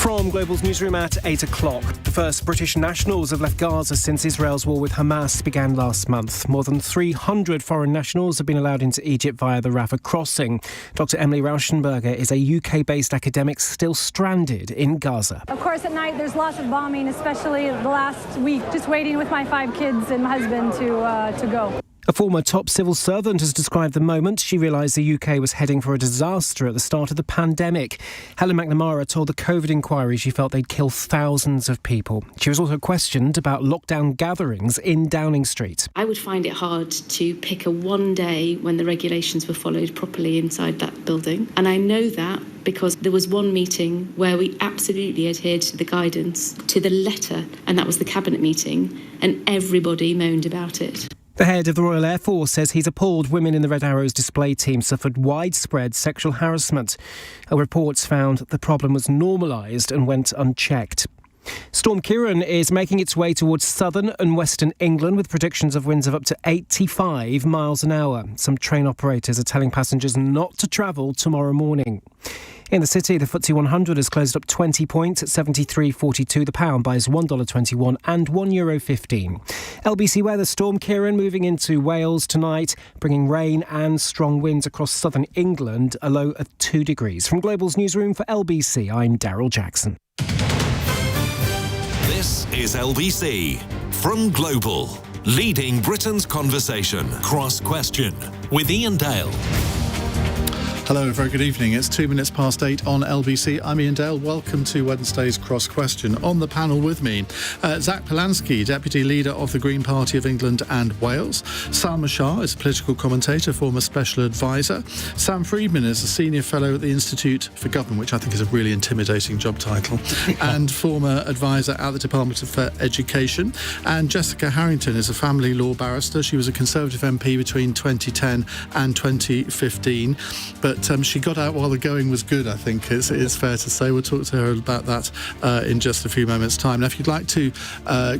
From Global's newsroom at 8 o'clock. The first British nationals have left Gaza since Israel's war with Hamas began last month. More than 300 foreign nationals have been allowed into Egypt via the Rafah crossing. Dr. Emily Rauschenberger is a UK-based academic still stranded in Gaza. Of course, at night there's lots of bombing, especially the last week, just waiting with my 5 kids and my husband to go. A former top civil servant has described the moment she realised the UK was heading for a disaster at the start of the pandemic. Helen McNamara told the COVID inquiry she felt they'd kill thousands of people. She was also questioned about lockdown gatherings in Downing Street. I would find it hard to pick a one day when the regulations were followed properly inside that building. And I know that because there was one meeting where we absolutely adhered to the guidance to the letter, and that was the cabinet meeting, and everybody moaned about it. The head of the Royal Air Force says he's appalled women in the Red Arrow's display team suffered widespread sexual harassment. Reports found the problem was normalised and went unchecked. Storm Ciarán is making its way towards southern and western England with predictions of winds of up to 85 miles an hour. Some train operators are telling passengers not to travel tomorrow morning. In the city, the FTSE 100 has closed up 20 points at 73.42. The pound buys $1.21 and €1.15. LBC weather, Storm Ciarán moving into Wales tonight, bringing rain and strong winds across southern England, a low of 2 degrees. From Global's newsroom for LBC, I'm Daryl Jackson. This is LBC from Global, leading Britain's conversation. Cross Question with Iain Dale. Hello, very good evening. It's 2 minutes past 8 on LBC. I'm Iain Dale. Welcome to Wednesday's Cross Question. On the panel with me, Zack, Deputy Leader of the Green Party of England and Wales. Salma Shah is a political commentator, former Special Advisor. Sam Freedman is a Senior Fellow at the Institute for Government, which I think is a really intimidating job title, and former Advisor at the Department of Education. And Jessica Harrington is a family law barrister. She was a Conservative MP between 2010 and 2015, but she got out while the going was good, I think it's fair to say. We'll talk to her about that in just a few moments' time. Now, if you'd like to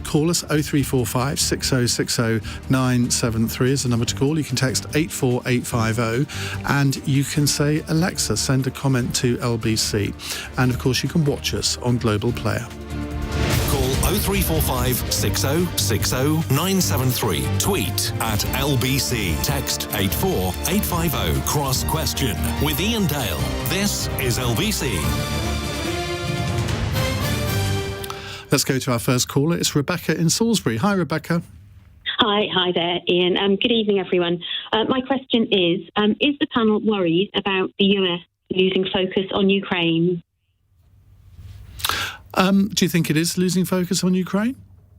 call us, 0345 6060 973 is the number to call. You can text 84850 and you can say, Alexa, send a comment to LBC. And, of course, you can watch us on Global Player. Call 0345 6060 973. Tweet at LBC. Text 84850. Cross Question with Iain Dale. This is LBC. Let's go to our first caller. It's Rebecca in Salisbury. Hi, Rebecca. Hi there, Iain. Good evening, everyone. My question is the panel worried about the US losing focus on Ukraine? Do you think it is losing focus on Ukraine?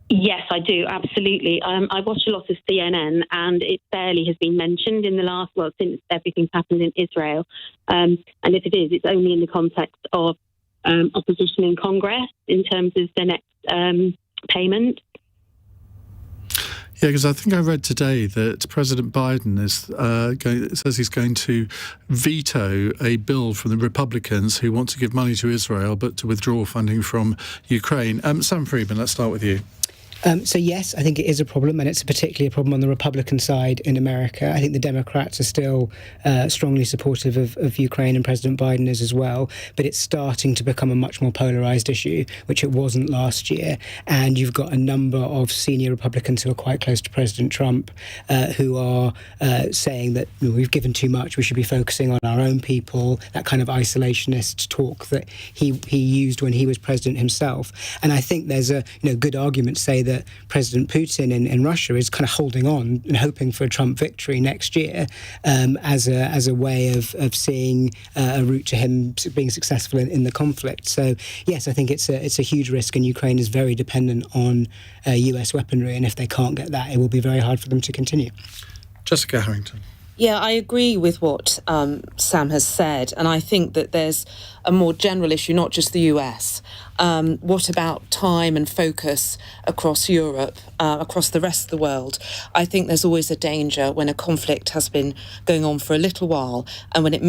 Yes, I do, absolutely. I watch a lot of CNN, and it barely has been mentioned in the since everything's happened in Israel. And if it is, it's only in the context of opposition in Congress in terms of the next payment. Yeah, because I think I read today that President Biden says he's going to veto a bill from the Republicans who want to give money to Israel but to withdraw funding from Ukraine. Sam Freedman, let's start with you. So yes, I think it is a problem, and it's particularly a problem on the Republican side in America. I think the Democrats are still strongly supportive of Ukraine, and President Biden is as well, but it's starting to become a much more polarised issue, which it wasn't last year. And you've got a number of senior Republicans who are quite close to President Trump who are saying that we've given too much, we should be focusing on our own people, that kind of isolationist talk that he used when he was president himself. And I think there's a good argument to say that President Putin in Russia is kind of holding on and hoping for a Trump victory next year as a way of seeing a route to him being successful in the conflict. So yes, I think it's a huge risk, and Ukraine is very dependent on US weaponry, and if they can't get that, it will be very hard for them to continue. Jessica Harrington. Yeah, I agree with what Sam has said, and I think that there's a more general issue, not just the US. What about time and focus across Europe, across the rest of the world? I think there's always a danger when a conflict has been going on for a little while, and when it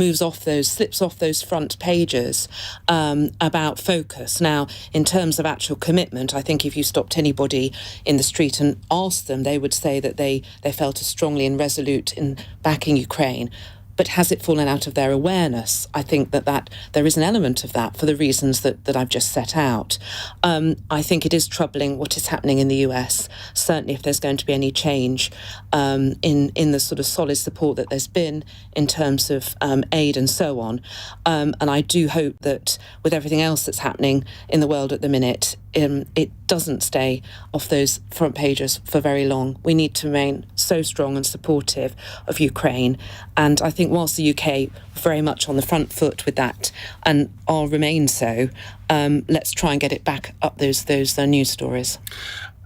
slips off those front pages about focus. Now, in terms of actual commitment, I think if you stopped anybody in the street and asked them, they would say that they felt as strongly and resolute in backing Ukraine. but has it fallen out of their awareness? I think that there is an element of that for the reasons that I've just set out. I think it is troubling what is happening in the US, certainly if there's going to be any change in the sort of solid support that there's been in terms of aid and so on. And I do hope that with everything else that's happening in the world at the minute, it doesn't stay off those front pages for very long. We need to remain so strong and supportive of Ukraine. And I think whilst the UK very much on the front foot with that and will remain so, let's try and get it back up those news stories.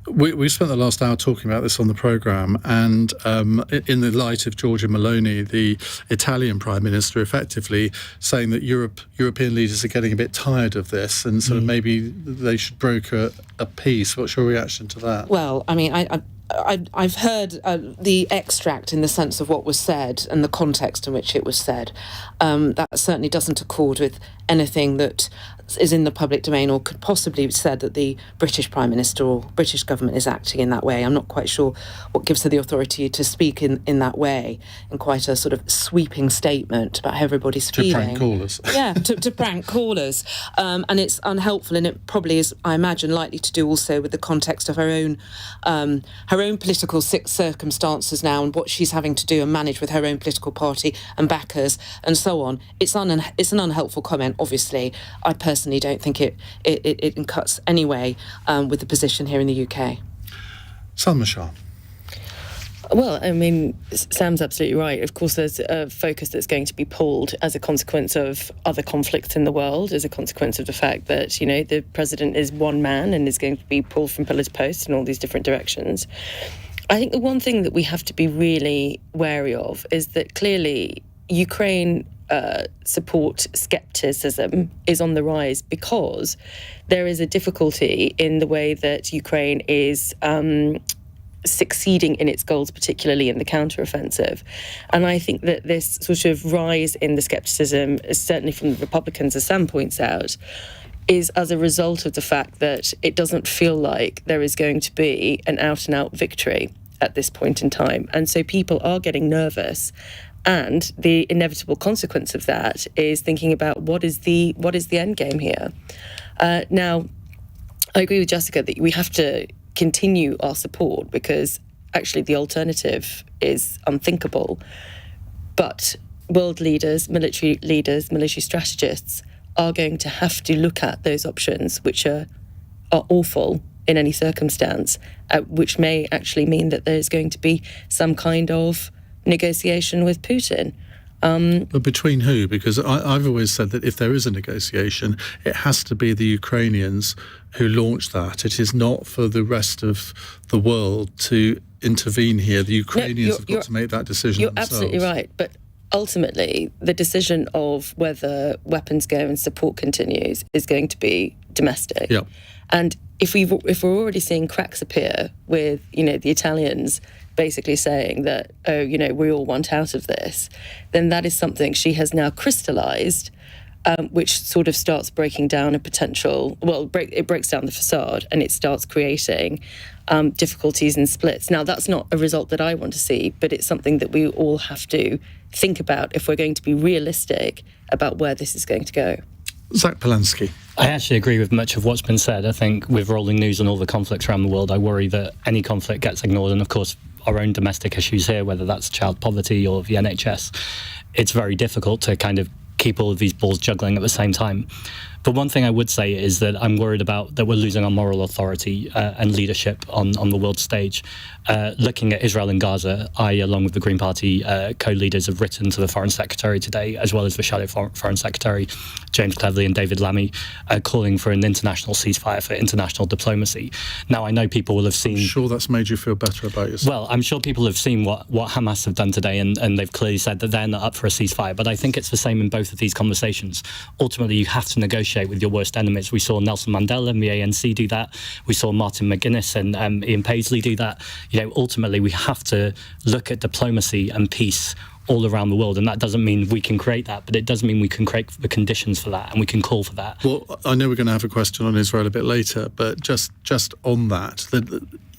We spent the last hour talking about this on the programme, and in the light of Giorgia Meloni, the Italian Prime Minister, effectively saying that European leaders are getting a bit tired of this and sort of maybe they should broker a peace. What's your reaction to that? Well, I mean, I've heard the extract in the sense of what was said and the context in which it was said. That certainly doesn't accord with anything that is in the public domain or could possibly be said that the British Prime Minister or British government is acting in that way. I'm not quite sure what gives her the authority to speak in that way, in quite a sort of sweeping statement about how everybody's feeling. To prank callers. Yeah, to prank callers. And it's unhelpful, and it probably is, I imagine, likely to do also with the context of her own political circumstances now and what she's having to do and manage with her own political party and backers and so on. It's an unhelpful comment, obviously. I personally don't think it cuts any way with the position here in the UK. Salma Shah. Well, I mean, Sam's absolutely right. Of course, there's a focus that's going to be pulled as a consequence of other conflicts in the world, as a consequence of the fact that, you know, the president is one man and is going to be pulled from pillar to post in all these different directions. I think the one thing that we have to be really wary of is that clearly Ukraine support skepticism is on the rise because there is a difficulty in the way that Ukraine is succeeding in its goals, particularly in the counteroffensive. And I think that this sort of rise in the skepticism, certainly from the Republicans, as Sam points out, is as a result of the fact that it doesn't feel like there is going to be an out-and-out victory at this point in time. And so people are getting nervous. And the inevitable consequence of that is thinking about what is the end game here. Now, I agree with Jessica that we have to continue our support because actually the alternative is unthinkable. But world leaders, military strategists are going to have to look at those options, which are awful in any circumstance, which may actually mean that there's going to be some kind of negotiation with Putin. But between who? Because I've always said that if there is a negotiation, it has to be the Ukrainians who launch that. It is not for the rest of the world to intervene here. The Ukrainians have got to make that decision themselves. You're absolutely right. But ultimately, the decision of whether weapons go and support continues is going to be domestic. Yeah. And if we're already seeing cracks appear with, you know, the Italians basically saying that, oh, you know, we all want out of this, then that is something she has now crystallised, which sort of starts breaking down a potential, it breaks down the facade and it starts creating difficulties and splits. Now, that's not a result that I want to see, but it's something that we all have to think about if we're going to be realistic about where this is going to go. Zack Polanski. I actually agree with much of what's been said. I think with rolling news and all the conflicts around the world, I worry that any conflict gets ignored. And of course, our own domestic issues here, whether that's child poverty or the NHS, it's very difficult to kind of keep all of these balls juggling at the same time. But one thing I would say is that I'm worried about that we're losing our moral authority and leadership on the world stage. Looking at Israel and Gaza, I, along with the Green Party co-leaders, have written to the Foreign Secretary today, as well as the Shadow Foreign Secretary, James Cleverly and David Lammy, calling for an international ceasefire, for international diplomacy. Now, I know people will have seen... I'm sure that's made you feel better about yourself. Well, I'm sure people have seen what Hamas have done today, and they've clearly said that they're not up for a ceasefire. But I think it's the same in both of these conversations. Ultimately, you have to negotiate with your worst enemies. We saw Nelson Mandela and the ANC do that. We saw Martin McGuinness and Ian Paisley do that. You know, ultimately, we have to look at diplomacy and peace all around the world, and that doesn't mean we can create that, but it does mean we can create the conditions for that, and we can call for that. Well, I know we're going to have a question on Israel a bit later, but just on that,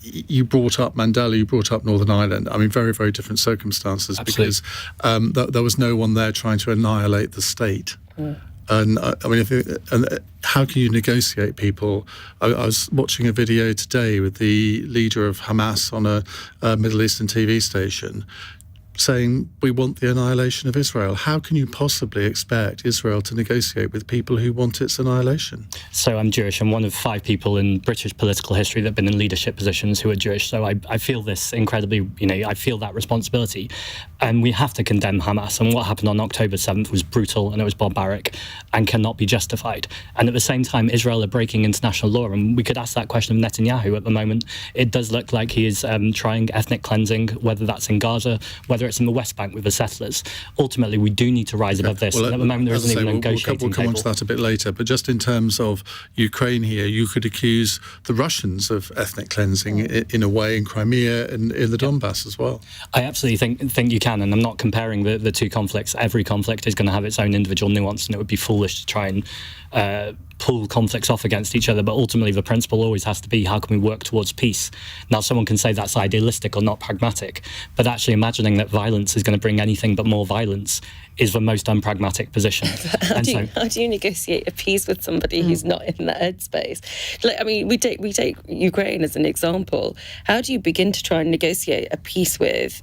you brought up Mandela, you brought up Northern Ireland. I mean, very, very different circumstances. Absolutely. Because there was no one there trying to annihilate the state. And I mean, how can you negotiate people? I was watching a video today with the leader of Hamas on a Middle Eastern TV station, saying we want the annihilation of Israel. How can you possibly expect Israel to negotiate with people who want its annihilation? So I'm Jewish. I'm one of 5 people in British political history that have been in leadership positions who are Jewish. So I feel this incredibly, I feel that responsibility. And we have to condemn Hamas. And what happened on October 7th was brutal and it was barbaric and cannot be justified. And at the same time, Israel are breaking international law. And we could ask that question of Netanyahu at the moment. It does look like he is trying ethnic cleansing, whether that's in Gaza, whether it's in the West Bank with the settlers. Ultimately, we do need to rise above this. Well, and at the moment, there isn't even a negotiating We'll come on to that a bit later. But just in terms of Ukraine here, you could accuse the Russians of ethnic cleansing in a way in Crimea and in the Donbass as well. I absolutely think you can, and I'm not comparing the two conflicts. Every conflict is going to have its own individual nuance, and it would be foolish to try and pull conflicts off against each other, but ultimately the principle always has to be, how can we work towards peace? Now, someone can say that's idealistic or not pragmatic, but actually imagining that violence is going to bring anything but more violence is the most unpragmatic position. How do you negotiate a peace with somebody who's not in that headspace? Like, I mean, we take Ukraine as an example. How do you begin to try and negotiate a peace with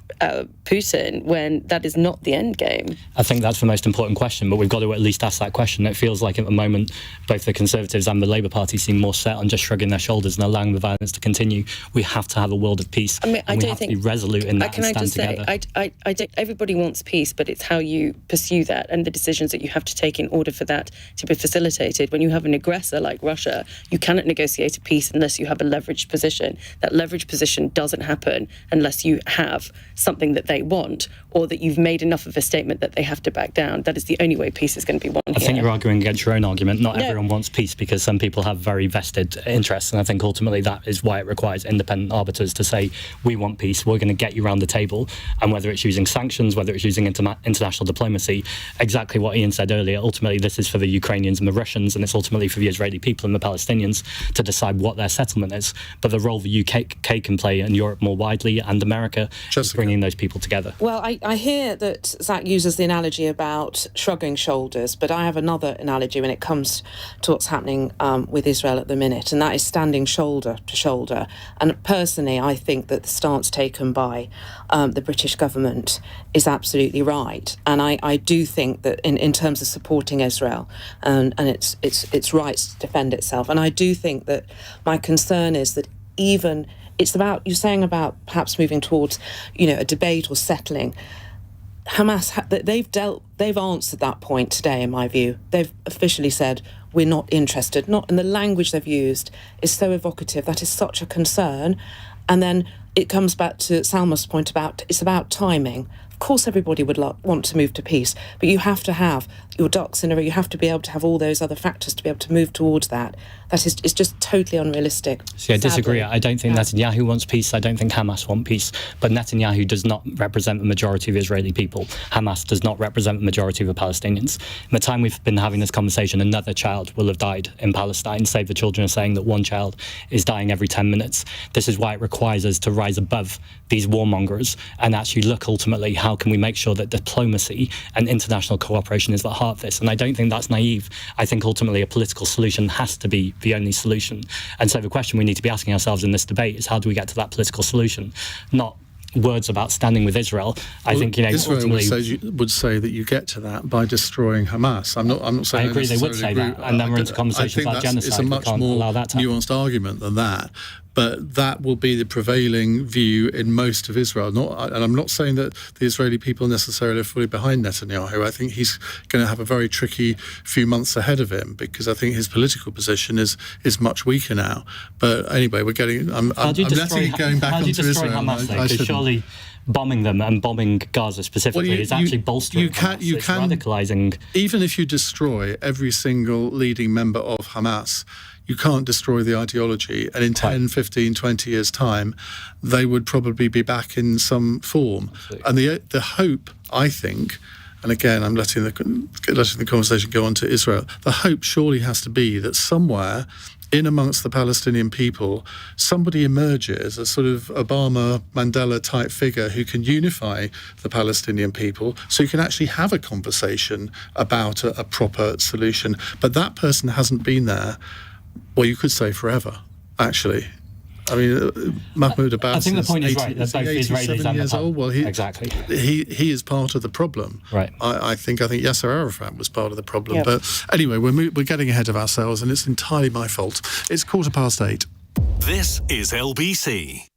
Putin when that is not the end game? I think that's the most important question, but we've got to at least ask that question. It feels like at the moment, both the Conservatives and the Labour Party seem more set on just shrugging their shoulders and allowing the violence to continue. We have to have a world of peace. I mean, I don't have think to be resolute in that can and I stand just together. say, I don't. Everybody wants peace, but it's how you pursue that and the decisions that you have to take in order for that to be facilitated. When you have an aggressor like Russia, you cannot negotiate a peace unless you have a leveraged position. That leveraged position doesn't happen unless you have something that they want, or that you've made enough of a statement that they have to back down. That is the only way peace is going to be won here. I think you're arguing against your own argument. Not everyone wants peace, because some people have very vested interests, and I think ultimately that is why it requires independent arbiters to say, we want peace, we're going to get you around the table. And whether it's using sanctions, whether it's using international diplomacy, exactly what Iain said earlier, ultimately this is for the Ukrainians and the Russians, and it's ultimately for the Israeli people and the Palestinians to decide what their settlement is. But the role the UK can play, and Europe more widely, and America, is bringing those people together. Well, I hear that Zack uses the analogy about shrugging shoulders, but I have another analogy when it comes to what's happening with Israel at the minute, and that is standing shoulder to shoulder. And personally, I think that the stance taken by the British government is absolutely right. And I do think that in terms of supporting Israel and its rights to defend itself, and I do think that my concern is that even it's about, you're saying about perhaps moving towards, a debate or settling. Hamas, they've answered that point today, in my view. They've officially said, we're not interested. And the language they've used is so evocative. That is such a concern. And then it comes back to Salma's point about, it's about timing. Of course, everybody would want to move to peace, but you have to have your ducks in a row. You have to be able to have all those other factors to be able to move towards that. That is, it's just totally unrealistic. See, I disagree. I don't think Netanyahu wants peace. I don't think Hamas want peace. But Netanyahu does not represent the majority of Israeli people. Hamas does not represent the majority of the Palestinians. In the time we've been having this conversation, another child will have died in Palestine. Save the Children are saying that one child is dying every 10 minutes. This is why it requires us to rise above these warmongers and actually look ultimately, how can we make sure that diplomacy and international cooperation is the heart of this? And I don't think that's naive. I think ultimately a political solution has to be the only solution. And so the question we need to be asking ourselves in this debate is, how do we get to that political solution? Not words about standing with Israel. I think Israel would say that you get to that by destroying Hamas. I'm not saying I agree. They would say that, and then we're into conversations about genocide. It's a much more nuanced argument than that. But that will be the prevailing view in most of Israel. And I'm not saying that the Israeli people necessarily are fully behind Netanyahu. I think he's going to have a very tricky few months ahead of him, because I think his political position is much weaker now. But anyway, I'm letting it going back onto Israel. Hamas, surely bombing them and bombing Gaza specifically is actually bolstering Hamas. It's radicalising. Even if you destroy every single leading member of Hamas, you can't destroy the ideology. And in 10, 15, 20 years' time, they would probably be back in some form. Absolutely. And the hope, I think, and again, I'm letting the conversation go on to Israel, the hope surely has to be that somewhere in amongst the Palestinian people, somebody emerges, a sort of Obama, Mandela type figure who can unify the Palestinian people so you can actually have a conversation about a proper solution. But that person hasn't been there, well, you could say forever, actually. I mean, Mahmoud Abbas. I think the point is right. That both Israelis and years old. Well, exactly. He is part of the problem. Right. I think Yasser Arafat was part of the problem. Yep. But anyway, we're getting ahead of ourselves, and it's entirely my fault. It's 8:15. This is LBC.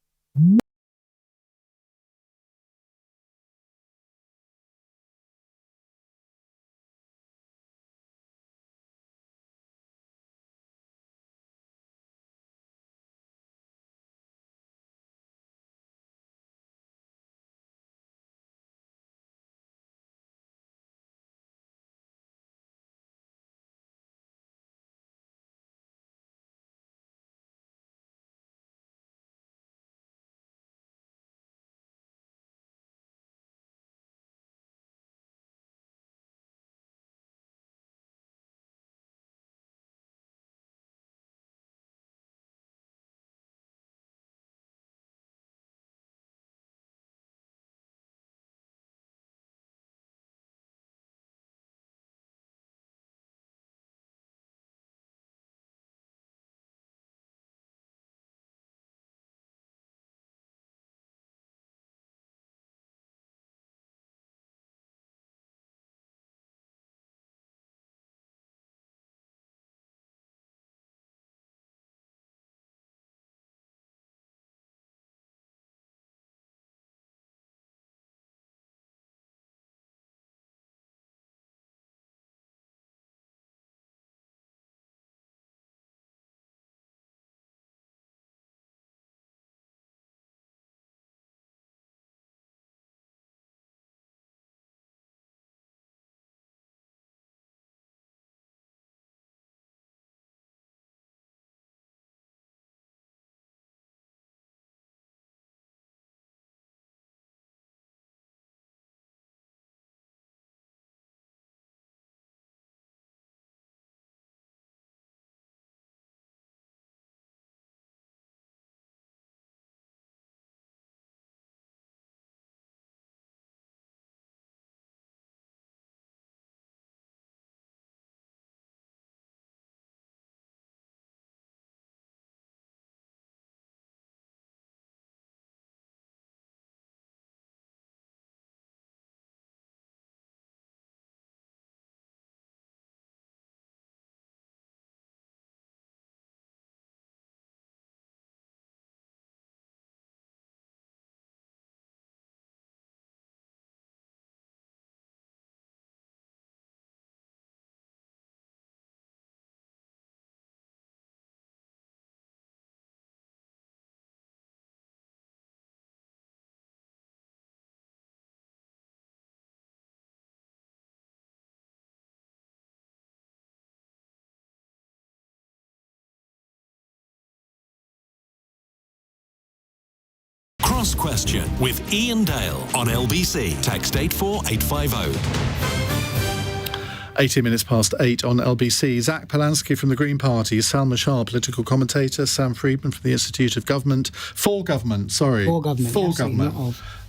Cross Question with Iain Dale on LBC. Text 84850. 18 minutes past 8 on LBC. Zack Polanski from the Green Party, Salma Shah, political commentator, Sam Freedman from the Institute of Government. For government.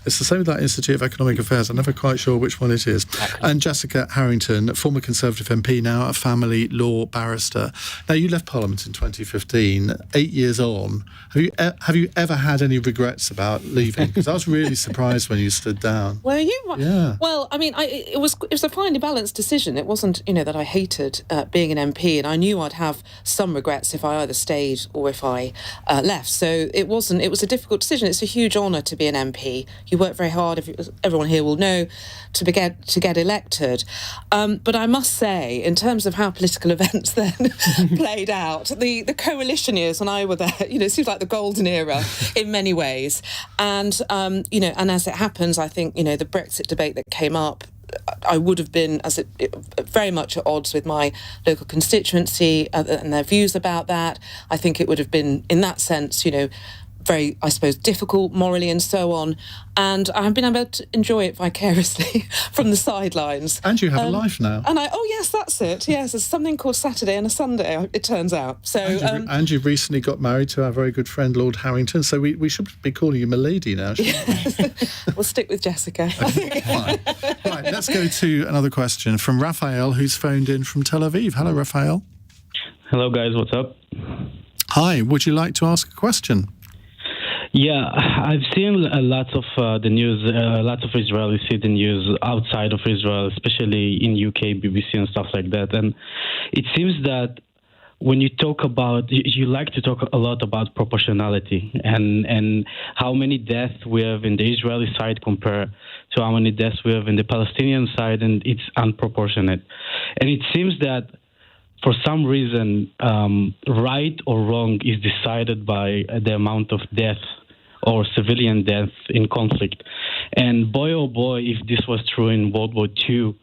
It's the same with that Institute of Economic Affairs. I'm never quite sure which one it is. And Jessica Harrington, former Conservative MP, now a family law barrister. Now, you left Parliament in 2015, 8 years on. Have you ever had any regrets about leaving? Because I was really surprised when you stood down. Were you? Yeah. Well, I mean, it was a finely balanced decision. It wasn't, that I hated being an MP, and I knew I'd have some regrets if I either stayed or if I left. So it was a difficult decision. It's a huge honour to be an MP. You work very hard, everyone here will know, to get elected. But I must say, in terms of how political events then played out, the coalition years when I were there, it seems like the golden era in many ways. And, and as it happens, I think, the Brexit debate that came up, I would have been very much at odds with my local constituency and their views about that. I think it would have been, in that sense, very, I suppose, difficult morally and so on. And I've been able to enjoy it vicariously from the sidelines. And you have a life now. And yes, that's it. Yes, there's something called Saturday and a Sunday, it turns out. So, and you've recently got married to our very good friend, Lord Harrington, so we should be calling you Milady now, shouldn't we? We'll stick with Jessica. Okay, fine. Right, let's go to another question from Raphael, who's phoned in from Tel Aviv. Hello, Raphael. Hello, guys. What's up? Hi. Would you like to ask a question? Yeah, I've seen lots of the news, lots of Israelis see the news outside of Israel, especially in UK, BBC and stuff like that. And it seems that when you talk about, you like to talk a lot about proportionality and how many deaths we have in the Israeli side compared to how many deaths we have in the Palestinian side, and it's unproportionate. And it seems that for some reason, right or wrong is decided by the amount of death or civilian death in conflict. And boy, oh boy, if this was true in World War II,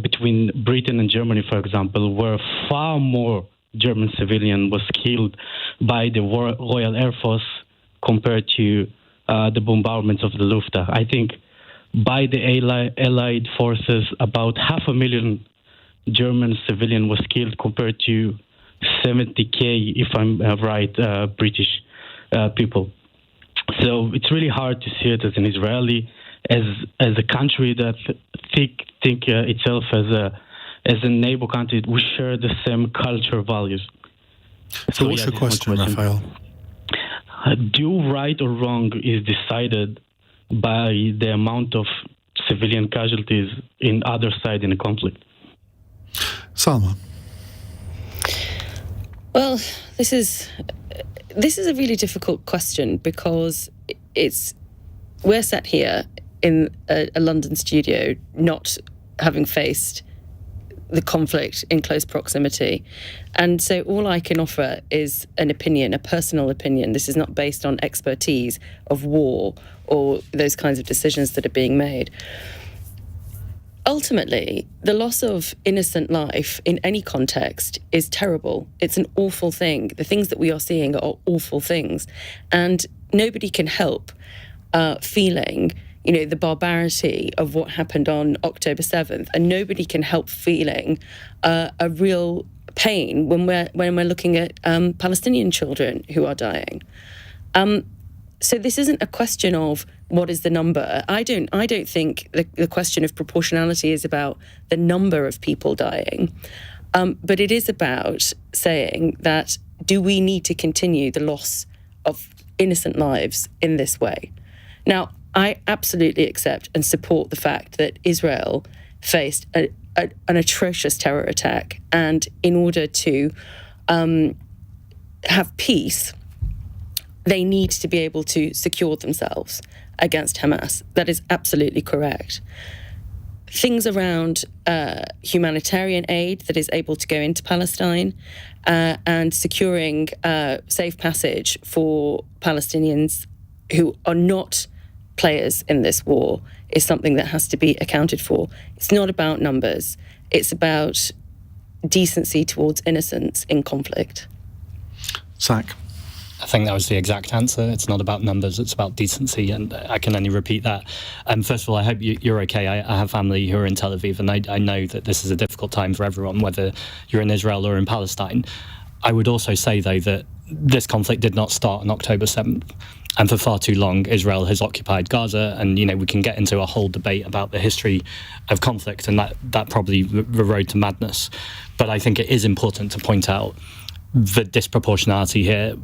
between Britain and Germany, for example, where far more German civilian was killed by the Royal Air Force compared to the bombardments of the Luftwaffe. I think by the Allied forces, about 500,000 German civilian was killed compared to 70,000, if I'm right, British people. So it's really hard to see it as an Israeli, as a country that think itself as a neighbor country. We share the same culture values. So what's your question, Raphael? Do right or wrong is decided by the amount of civilian casualties in other side in a conflict. Salma. Well, this is a really difficult question because we're sat here in a London studio not having faced the conflict in close proximity. And so all I can offer is an opinion, a personal opinion. This is not based on expertise of war or those kinds of decisions that are being made. Ultimately, the loss of innocent life in any context is terrible. It's an awful thing. The things that we are seeing are awful things. And nobody can help feeling, the barbarity of what happened on October 7th. And nobody can help feeling a real pain when we're looking at Palestinian children who are dying. So this isn't a question of what is the number. I don't think the question of proportionality is about the number of people dying, but it is about saying that do we need to continue the loss of innocent lives in this way? Now, I absolutely accept and support the fact that Israel faced an atrocious terror attack, and in order to have peace, they need to be able to secure themselves against Hamas. That is absolutely correct. Things around humanitarian aid that is able to go into Palestine and securing safe passage for Palestinians who are not players in this war is something that has to be accounted for. It's not about numbers. It's about decency towards innocence in conflict. Zack. I think that was the exact answer. It's not about numbers, it's about decency, and I can only repeat that. First of all, I hope you're okay. I have family who are in Tel Aviv, and I know that this is a difficult time for everyone, whether you're in Israel or in Palestine. I would also say, though, that this conflict did not start on October 7th. And for far too long, Israel has occupied Gaza, and we can get into a whole debate about the history of conflict, and that probably the road to madness. But I think it is important to point out the disproportionality here.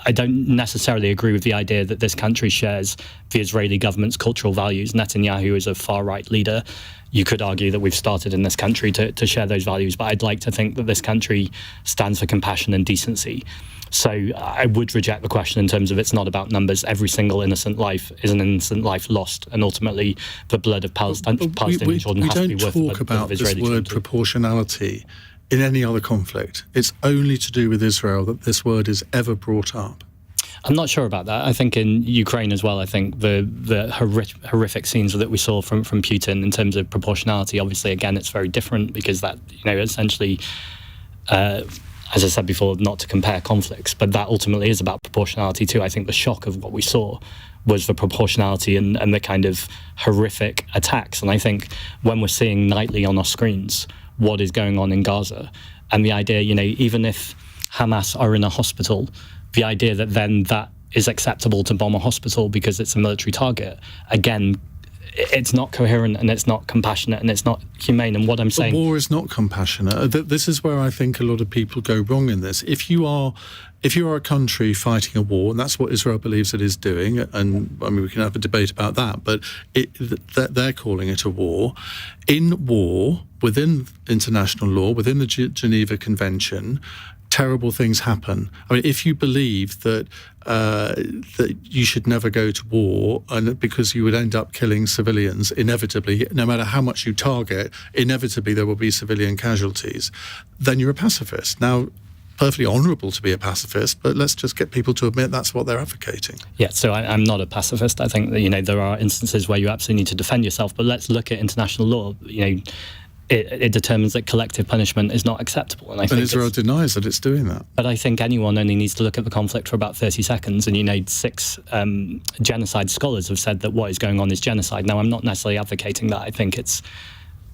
I don't necessarily agree with the idea that this country shares the Israeli government's cultural values. Netanyahu is a far-right leader. You could argue that we've started in this country to share those values, but I'd like to think that this country stands for compassion and decency. So I would reject the question in terms of it's not about numbers. Every single innocent life is an innocent life lost, and ultimately the blood of Palestinian children has to be worth the blood of Israeli children. We don't talk about this word proportionality in any other conflict. It's only to do with Israel that this word is ever brought up. I'm not sure about that. I think in Ukraine as well, I think the horrific scenes that we saw from Putin in terms of proportionality, obviously, again, it's very different because that, essentially as I said before, not to compare conflicts, but that ultimately is about proportionality too. I think the shock of what we saw was the proportionality and the kind of horrific attacks. And I think when we're seeing nightly on our screens what is going on in Gaza, and the idea, even if Hamas are in a hospital, the idea that then that is acceptable to bomb a hospital because it's a military target, again, it's not coherent and it's not compassionate and it's not humane. And what I'm saying... But war is not compassionate. This is where I think a lot of people go wrong in this. If you are a country fighting a war, and that's what Israel believes it is doing, and I mean we can have a debate about that, but they're calling it a war. In war, within international law, within the Geneva Convention, terrible things happen. I mean, if you believe that you should never go to war, and because you would end up killing civilians inevitably, no matter how much you target, inevitably there will be civilian casualties, then you're a pacifist. Now, perfectly honourable to be a pacifist, but let's just get people to admit that's what they're advocating. Yeah, so I'm not a pacifist. I think that, there are instances where you absolutely need to defend yourself, but let's look at international law. It determines that collective punishment is not acceptable. And Israel denies that it's doing that. But I think anyone only needs to look at the conflict for about 30 seconds, and 6 genocide scholars have said that what is going on is genocide. Now, I'm not necessarily advocating that. I think it's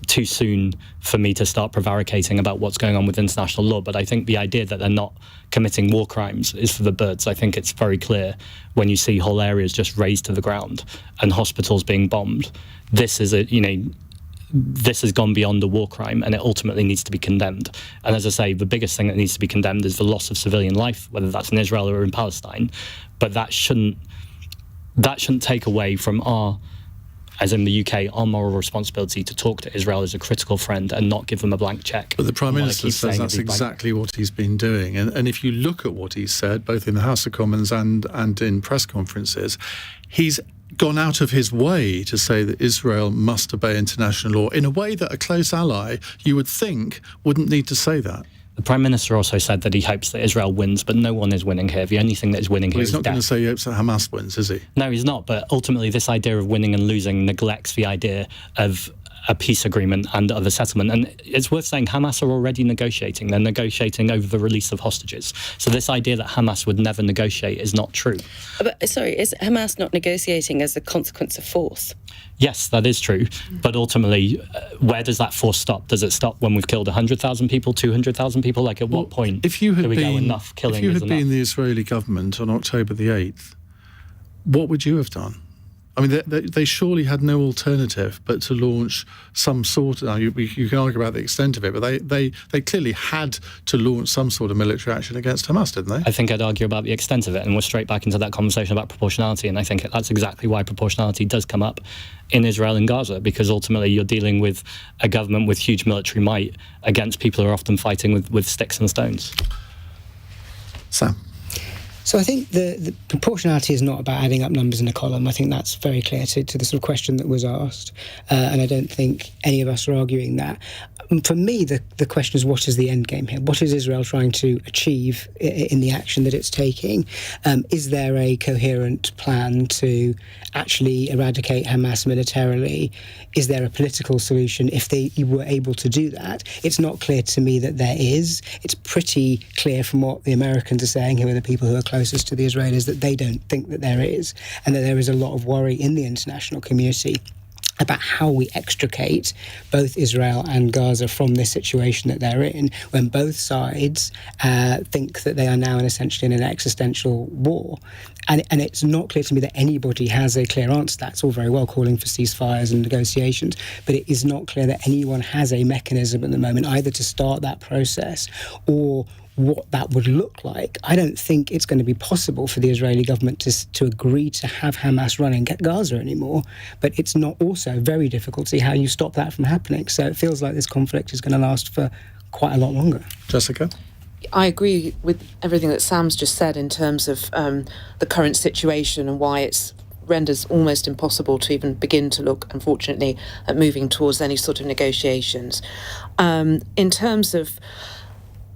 too soon for me to start prevaricating about what's going on with international law, but I think the idea that they're not committing war crimes is for the birds. I think it's very clear when you see whole areas just razed to the ground and hospitals being bombed. This is this has gone beyond a war crime, and it ultimately needs to be condemned. And as I say, the biggest thing that needs to be condemned is the loss of civilian life, whether that's in Israel or in Palestine. But that shouldn't take away from our, as in the UK, our moral responsibility to talk to Israel as a critical friend and not give them a blank check. But the Prime Minister says that's exactly what he's been doing. And if you look at what he's said, both in the House of Commons and in press conferences, he's gone out of his way to say that Israel must obey international law in a way that a close ally, you would think, wouldn't need to say that. The Prime Minister also said that he hopes that Israel wins, but no one is winning here. The only thing that is winning here is death. He's not going to say he hopes that Hamas wins, is he? No, he's not. But ultimately, this idea of winning and losing neglects the idea of a peace agreement and of a settlement. And it's worth saying Hamas are already negotiating. They're negotiating over the release of hostages. So this idea that Hamas would never negotiate is not true. But, sorry, is Hamas not negotiating as a consequence of force? Yes, that is true. But ultimately, where does that force stop? Does it stop when we've killed 100,000 people, 200,000 people? At what point do we go enough killing? If you had been the Israeli government on October the 8th, what would you have done? I mean, they surely had no alternative but to launch some sort of... You can argue about the extent of it, but they clearly had to launch some sort of military action against Hamas, didn't they? I think I'd argue about the extent of it, and we're straight back into that conversation about proportionality, and I think that's exactly why proportionality does come up in Israel and Gaza, because ultimately you're dealing with a government with huge military might against people who are often fighting with sticks and stones. Sam? So I think the proportionality is not about adding up numbers in a column. I think that's very clear to the sort of question that was asked. And I don't think any of us are arguing that. For me, the question is, what is the end game here? What is Israel trying to achieve in the action that it's taking? Is there a coherent plan to actually eradicate Hamas militarily? Is there a political solution if they were able to do that? It's not clear to me that there is. It's pretty clear from what the Americans are saying, who are the people who are closest to the Israelis, that they don't think that there is, and that there is a lot of worry in the international community about how we extricate both Israel and Gaza from this situation that they're in, when both sides think that they are now essentially in an existential war. And it's not clear to me that anybody has a clear answer to that. It's all very well calling for ceasefires and negotiations, but it is not clear that anyone has a mechanism at the moment either to start that process or what that would look like. I don't think it's going to be possible for the Israeli government to agree to have Hamas running Gaza anymore, but it's not also very difficult to see how you stop that from happening. So it feels like this conflict is going to last for quite a lot longer. Jessica? I agree with everything that Sam's just said in terms of the current situation and why it's renders almost impossible to even begin to look, unfortunately, at moving towards any sort of negotiations. In terms of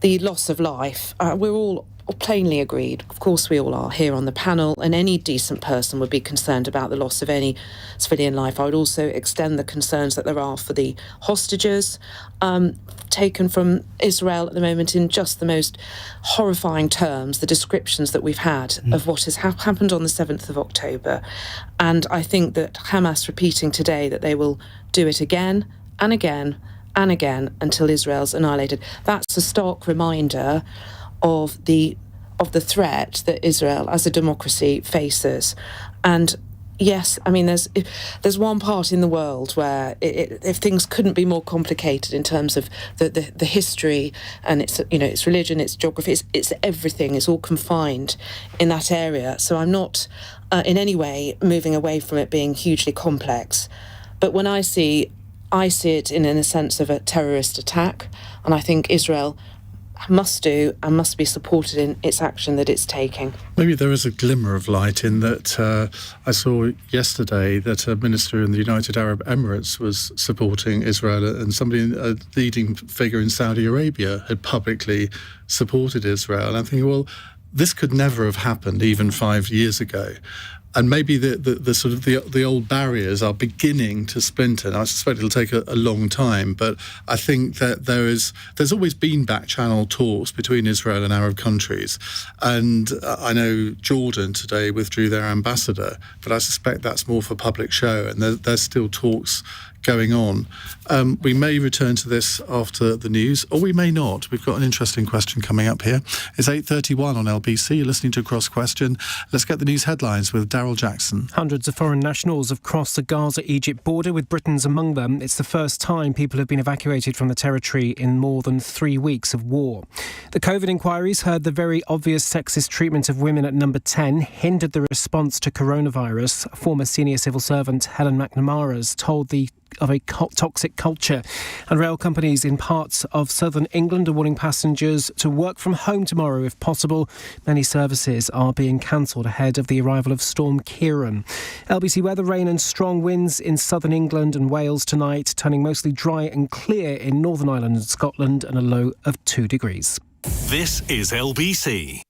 the loss of life, we're all plainly agreed. Of course, we all are here on the panel, and any decent person would be concerned about the loss of any civilian life. I would also extend the concerns that there are for the hostages taken from Israel at the moment in just the most horrifying terms, the descriptions that we've had of what has happened on the 7th of October. And I think that Hamas repeating today that they will do it again and again and again until Israel's annihilated. That's a stark reminder of the threat that Israel as a democracy faces. And yes, I mean, there's one part in the world where if things couldn't be more complicated in terms of the history and its religion, its geography, it's everything. It's all confined in that area. So I'm not in any way moving away from it being hugely complex. But when I see it in a sense of a terrorist attack, and I think Israel must be supported in its action that it's taking. Maybe there is a glimmer of light in that I saw yesterday that a minister in the United Arab Emirates was supporting Israel, and a leading figure in Saudi Arabia had publicly supported Israel. And I'm thinking, well, this could never have happened even 5 years ago. And maybe the sort of the old barriers are beginning to splinter. And I suspect it'll take a long time, but I think that there's always been back-channel talks between Israel and Arab countries. And I know Jordan today withdrew their ambassador, but I suspect that's more for public show, and there's still talks going on. We may return to this after the news, or we may not. We've got an interesting question coming up here. It's 8:31 on LBC. You're listening to Cross Question. Let's get the news headlines with Daryl Jackson. Hundreds of foreign nationals have crossed the Gaza-Egypt border, with Britons among them. It's the first time people have been evacuated from the territory in more than 3 weeks of war. The COVID inquiries heard the very obvious sexist treatment of women at number 10 hindered the response to coronavirus. Former senior civil servant Helen McNamara's told of a toxic culture. And rail companies in parts of southern England are warning passengers to work from home tomorrow if possible. Many services are being cancelled ahead of the arrival of Storm Ciarán. LBC weather: rain and strong winds in southern England and Wales tonight, turning mostly dry and clear in Northern Ireland and Scotland, and a low of 2 degrees. This is LBC.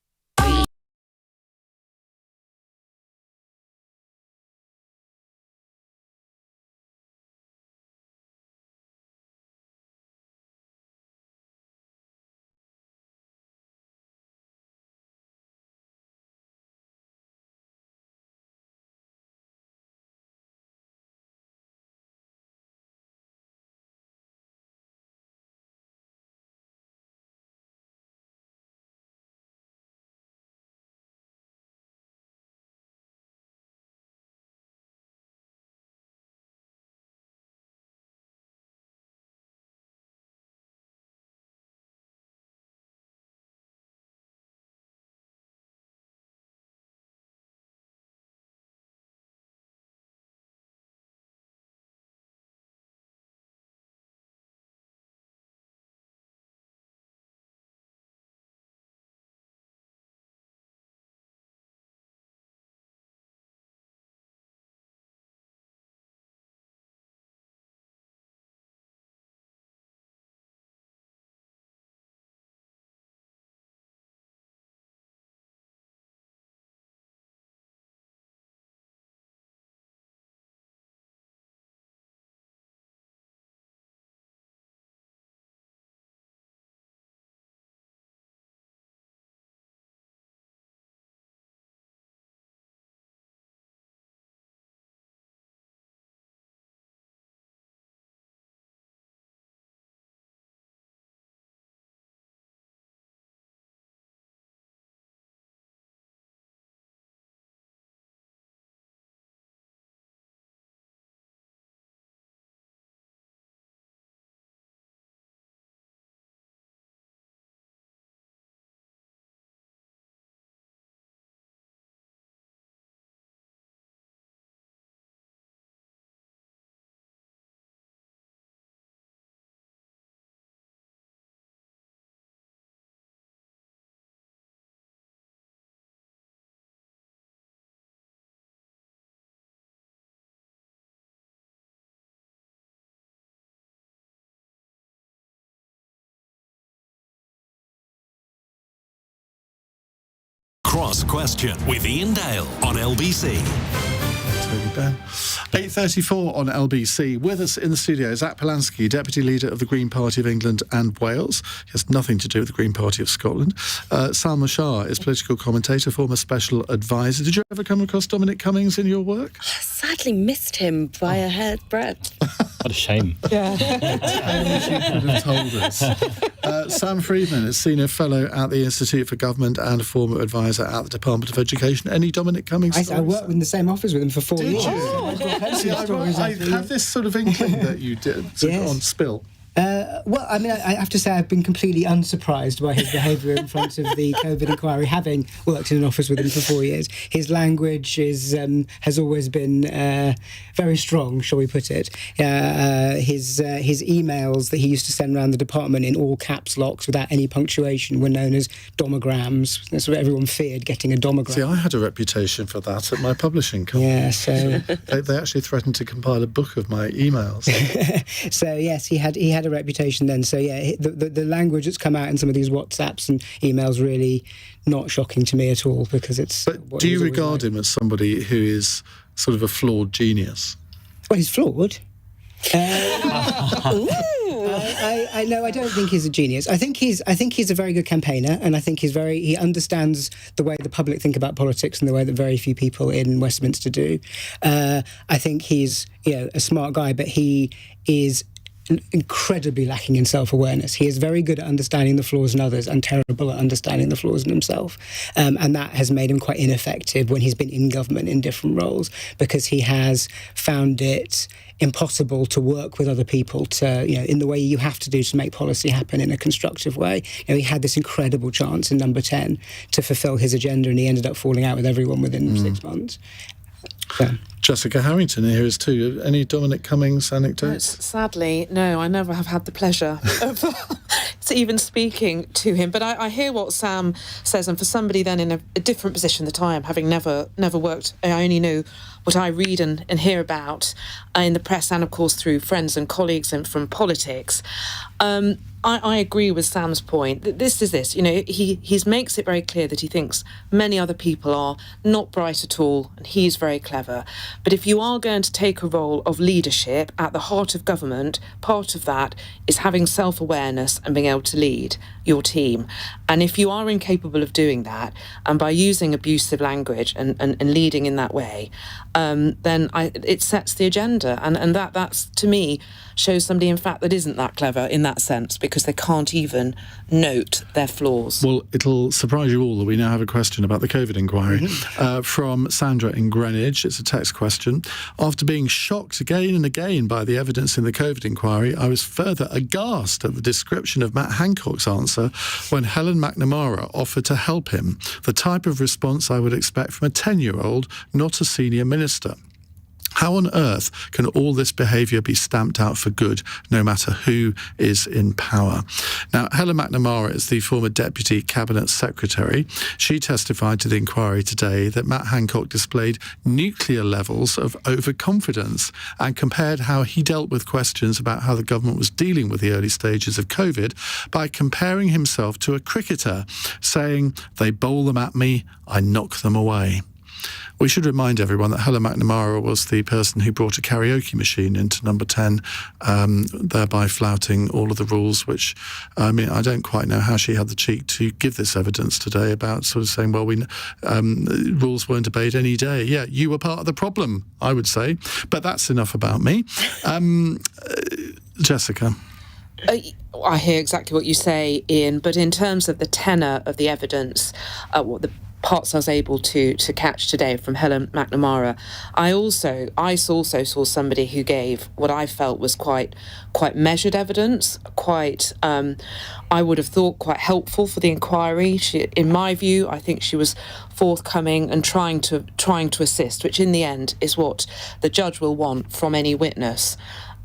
Cross Question with Iain Dale on LBC. 8:34 on LBC. With us in the studio, Zack Polanski, Deputy Leader of the Green Party of England and Wales. He has nothing to do with the Green Party of Scotland. Salma Shah is political commentator, former special advisor. Did you ever come across Dominic Cummings in your work? Sadly missed him by a hair's breadth. What a shame. Yeah. You could have told us. Sam Freedman is Senior Fellow at the Institute for Government and former advisor at the Department of Education. Any Dominic Cummings? I worked in the same office with him for 4 years. See, I have this sort of inkling that you did on spill. Well, I mean, I have to say I've been completely unsurprised by his behaviour in front of the COVID inquiry, having worked in an office with him for 4 years. His language has always been very strong, shall we put it. His emails that he used to send around the department in all caps locks without any punctuation were known as domograms. That's what everyone feared, getting a domogram. See, I had a reputation for that at my publishing company. Yeah, so... they actually threatened to compile a book of my emails. So, yes, he had a reputation then. So yeah, the language that's come out in some of these WhatsApps and emails really not shocking to me at all, because it's... But do you regard him as somebody who is sort of a flawed genius? Well, he's flawed. I don't think he's a genius. I think he's a very good campaigner, and I think he understands the way the public think about politics in the way that very few people in Westminster do. I think he's a smart guy, but he is incredibly lacking in self-awareness. He is very good at understanding the flaws in others and terrible at understanding the flaws in himself. And that has made him quite ineffective when he's been in government in different roles, because he has found it impossible to work with other people to, in the way you have to do to make policy happen in a constructive way. He had this incredible chance in number 10 to fulfil his agenda, and he ended up falling out with everyone within 6 months. So. Jessica Harrington here is too. Any Dominic Cummings anecdotes? Sadly, no, I never have had the pleasure of even speaking to him. But I hear what Sam says, and for somebody then in a different position that I am, having never worked, I only know what I read and hear about in the press, and of course through friends and colleagues and from politics. I agree with Sam's point. He makes it very clear that he thinks many other people are not bright at all, and he's very clever. But if you are going to take a role of leadership at the heart of government, part of that is having self-awareness and being able to lead your team. And if you are incapable of doing that, and by using abusive language and leading in that way, then it sets the agenda. And that's, to me, shows somebody, in fact, that isn't that clever in that sense, because they can't even note their flaws. Well, it'll surprise you all that we now have a question about the COVID inquiry from Sandra in Greenwich. It's a text question. After being shocked again and again by the evidence in the COVID inquiry, I was further aghast at the description of Matt Hancock's answer when Helen McNamara offered to help him, the type of response I would expect from a 10-year-old, not a senior minister. How on earth can all this behaviour be stamped out for good, no matter who is in power? Now, Helen McNamara is the former Deputy Cabinet Secretary. She testified to the inquiry today that Matt Hancock displayed nuclear levels of overconfidence and compared how he dealt with questions about how the government was dealing with the early stages of COVID by comparing himself to a cricketer, saying, "They bowl them at me, I knock them away." We should remind everyone that Helen McNamara was the person who brought a karaoke machine into number 10, thereby flouting all of the rules, which, I don't quite know how she had the cheek to give this evidence today about sort of saying, well, rules weren't obeyed any day. Yeah, you were part of the problem, I would say. But that's enough about me. Jessica. I hear exactly what you say, Ian, but in terms of the tenor of the evidence, what the parts I was able to catch today from Helen McNamara, I also saw somebody who gave what I felt was quite measured evidence, quite I would have thought quite helpful for the inquiry. In my view, I think she was forthcoming and trying to assist, which in the end is what the judge will want from any witness.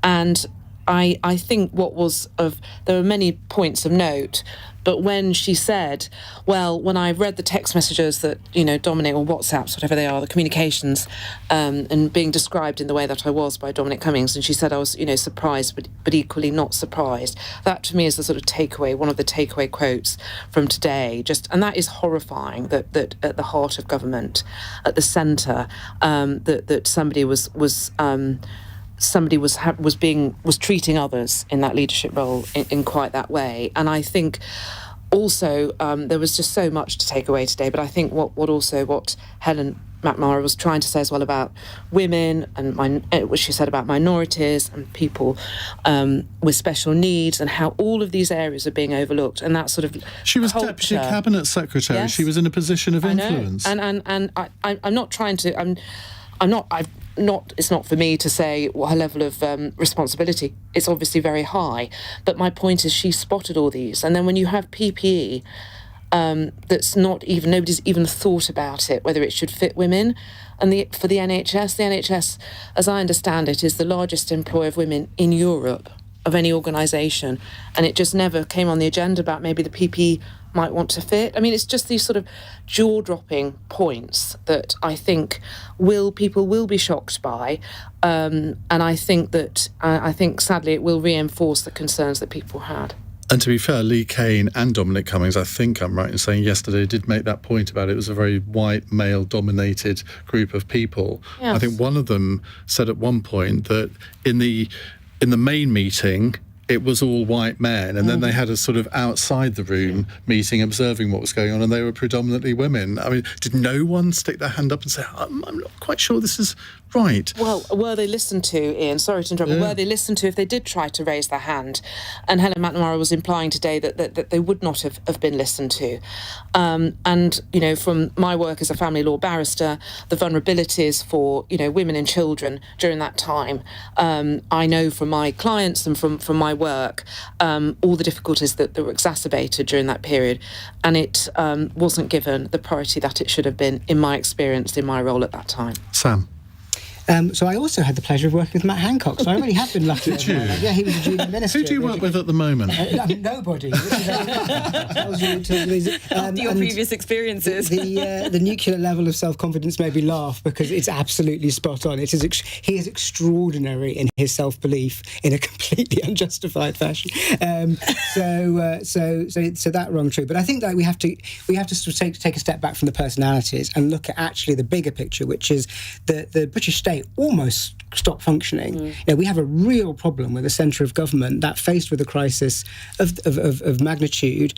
And I think there were many points of note, But when she said, well, when I read the text messages that, Dominic, or WhatsApps, whatever they are, the communications, and being described in the way that I was by Dominic Cummings, and she said I was, surprised, but equally not surprised. That to me is the sort of takeaway, one of the takeaway quotes from today. And that is horrifying, that at the heart of government, at the centre, that somebody was treating others in that leadership role in quite that way. And I think also there was just so much to take away today, but I think what Helen McNamara was trying to say as well about women and what she said about minorities and people with special needs, and how all of these areas are being overlooked, and that sort of she was culture. Deputy Cabinet Secretary. Yes. She was in a position of influence. And I'm not trying to. It's not for me to say what her level of responsibility. It's obviously very high, but my point is she spotted all these, and then when you have PPE that's nobody's even thought about it, whether it should fit women, and for the NHS, as I understand it, is the largest employer of women in Europe of any organisation, and it just never came on the agenda about maybe the PPE might want to fit. I mean, it's just these sort of jaw-dropping points that I think people will be shocked by, and I think sadly it will reinforce the concerns that people had. And to be fair, Lee Kane and Dominic Cummings, I think I'm right in saying yesterday, did make that point about it was a very white, male-dominated group of people. Yes. I think one of them said at one point that in the main meeting, it was all white men, and then they had a sort of outside the room meeting observing what was going on, and they were predominantly women. I mean, did no one stick their hand up and say, I'm not quite sure this is right? Well, were they listened to, Ian? Sorry to interrupt, but were they listened to if they did try to raise their hand? And Helen McNamara was implying today that they would not have been listened to. And, from my work as a family law barrister, the vulnerabilities for, women and children during that time, I know from my clients and from my work, all the difficulties that were exacerbated during that period, and it wasn't given the priority that it should have been, in my experience, in my role at that time. Sam? So I also had the pleasure of working with Matt Hancock, so I really have been lucky. Did you? Yeah, he was a junior minister. Who do you work with at the moment? Nobody. After your previous experiences. The nuclear level of self-confidence made me laugh because it's absolutely spot on. He is extraordinary in his self-belief in a completely unjustified fashion. So that rung true. But I think that we have to sort of take a step back from the personalities and look at actually the bigger picture, which is the British state almost stopped functioning. We have a real problem with a centre of government that, faced with a crisis of magnitude,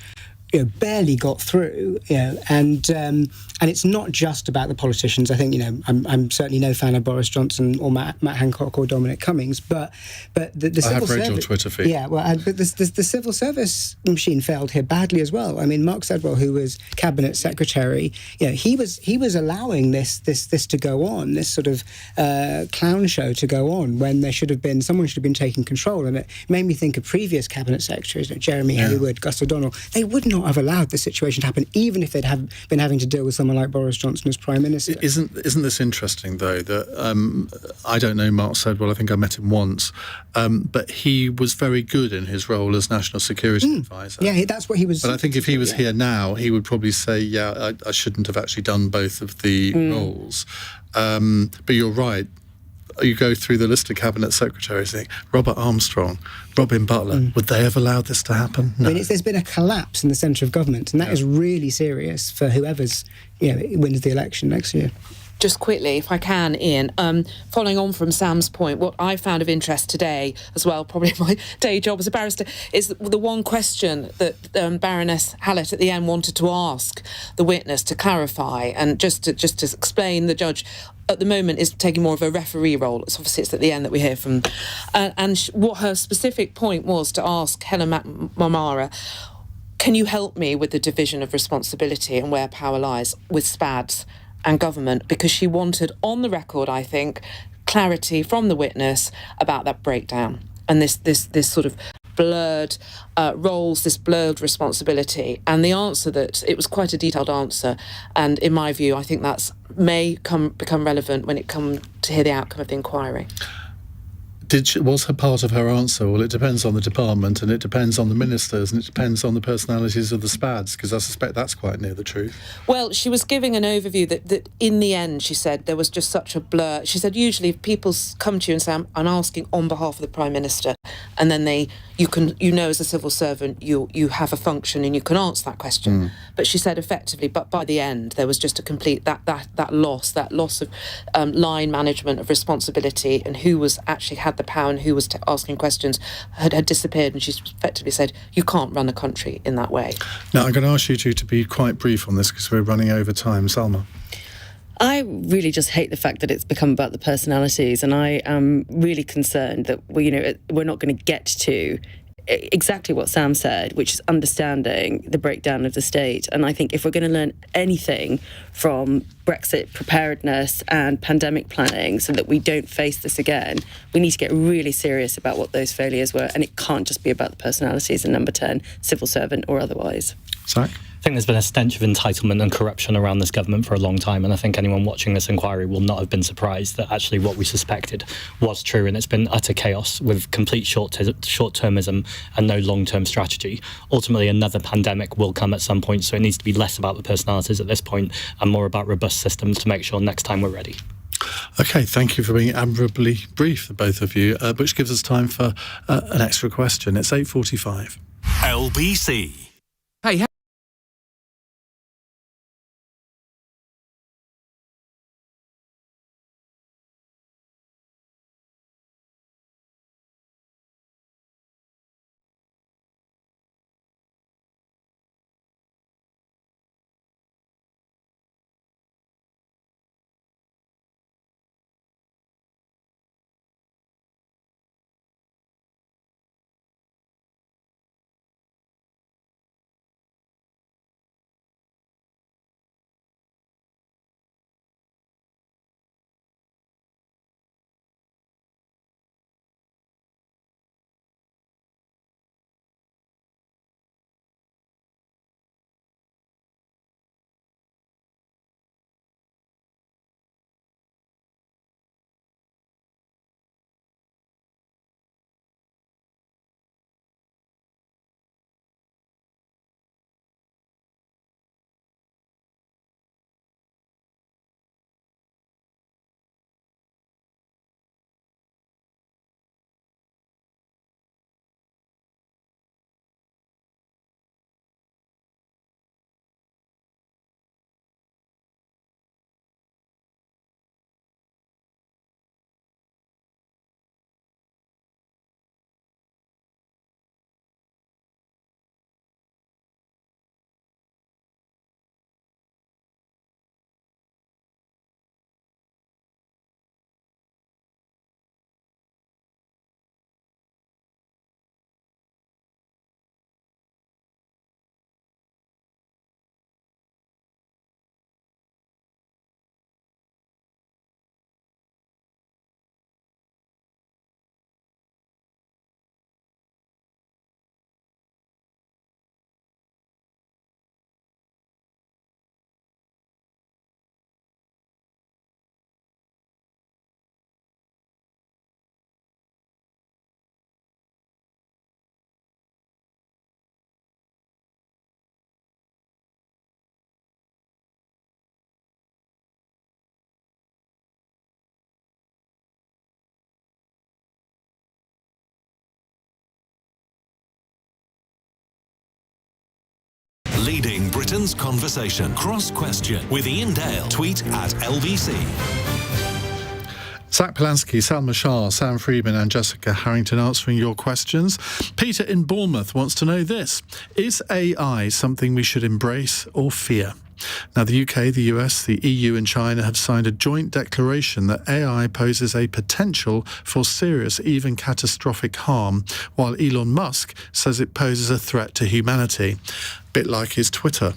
barely got through, and it's not just about the politicians. I think, I'm certainly no fan of Boris Johnson or Matt Hancock or Dominic Cummings, but the civil service. I have read your Twitter feed. Yeah, well, but the civil service machine failed here badly as well. I mean, Mark Sedwell, who was cabinet secretary, he was allowing this to go on, this sort of clown show to go on, when someone should have been taking control, and it made me think of previous cabinet secretaries, Jeremy Hayward, Gus O'Donnell. They would not have allowed this situation to happen, even if they'd been having to deal with someone like Boris Johnson as Prime Minister. Isn't this interesting, though, that I don't know Mark Sedwell, I think I met him once, but he was very good in his role as National Security Advisor. Yeah, that's what he was. But I think if he was here now, he would probably say, I shouldn't have actually done both of the roles. But you're right. You go through the list of cabinet secretaries, think Robert Armstrong, Robin Butler, would they have allowed this to happen? No. I mean, there's been a collapse in the centre of government, and that is really serious for whoever's wins the election next year. Just quickly, if I can, Ian, following on from Sam's point, what I found of interest today as well, probably my day job as a barrister, is the one question that Baroness Hallett at the end wanted to ask the witness to clarify, and just to explain, the judge at the moment is taking more of a referee role. It's at the end that we hear from, and what her specific point was to ask Helen McNamara, can you help me with the division of responsibility and where power lies with SPADs and government, because she wanted on the record, I think, clarity from the witness about that breakdown and this sort of blurred roles, this blurred responsibility. And the answer it was quite a detailed answer, and in my view, I think that's become relevant when it comes to hear the outcome of the inquiry. Was her part of her answer, well, it depends on the department and it depends on the ministers and it depends on the personalities of the SPADs, because I suspect that's quite near the truth. Well, she was giving an overview that in the end, she said, there was just such a blur. She said, usually if people come to you and say, I'm asking on behalf of the Prime Minister, and then as a civil servant, you have a function and you can answer that question. But she said effectively, but by the end, there was just a complete, that loss of line management, of responsibility, and who was actually had the power and who was asking questions had disappeared. And she effectively said, you can't run a country in that way. Now, I'm going to ask you two to be quite brief on this because we're running over time. Salma? I really just hate the fact that it's become about the personalities, and I am really concerned that we're not going to get to exactly what Sam said, which is understanding the breakdown of the state. And I think if we're going to learn anything from Brexit preparedness and pandemic planning so that we don't face this again, we need to get really serious about what those failures were, and it can't just be about the personalities in number 10, civil servant or otherwise. Zack? I think there's been a stench of entitlement and corruption around this government for a long time, and I think anyone watching this inquiry will not have been surprised that actually what we suspected was true, and it's been utter chaos with complete short-termism and no long-term strategy. Ultimately, another pandemic will come at some point, so it needs to be less about the personalities at this point and more about robust systems to make sure next time we're ready. OK, thank you for being admirably brief, the both of you, which gives us time for an extra question. It's 8:45. LBC. Hey, Leading Britain's conversation. Cross Question with Iain Dale. Tweet at LBC. Zack Polanski, Salma Shah, Sam Freedman and Jessica Harrington answering your questions. Peter in Bournemouth wants to know this. Is AI something we should embrace or fear? Now, the UK, the US, the EU and China have signed a joint declaration that AI poses a potential for serious, even catastrophic harm, while Elon Musk says it poses a threat to humanity. Bit like his Twitter.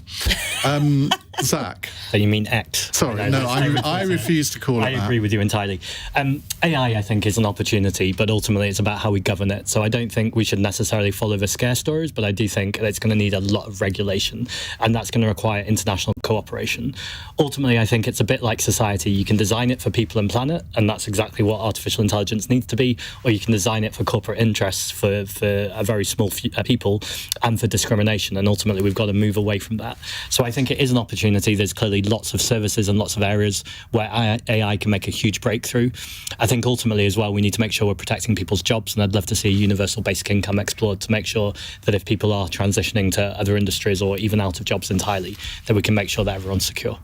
Zack. So you mean X? Sorry, no, I refuse to call it that. I agree with you entirely. AI, I think, is an opportunity, but ultimately it's about how we govern it. So I don't think we should necessarily follow the scare stories, but I do think it's going to need a lot of regulation, and that's going to require international cooperation. Ultimately, I think it's a bit like society. You can design it for people and planet, and that's exactly what artificial intelligence needs to be, or you can design it for corporate interests, for a very small few people, and for discrimination, and ultimately we've got to move away from that. So I think it is an opportunity. There's clearly lots of services and lots of areas where AI can make a huge breakthrough. I think ultimately as well, we need to make sure we're protecting people's jobs, and I'd love to see a universal basic income explored to make sure that if people are transitioning to other industries or even out of jobs entirely, that we can make sure that everyone's secure.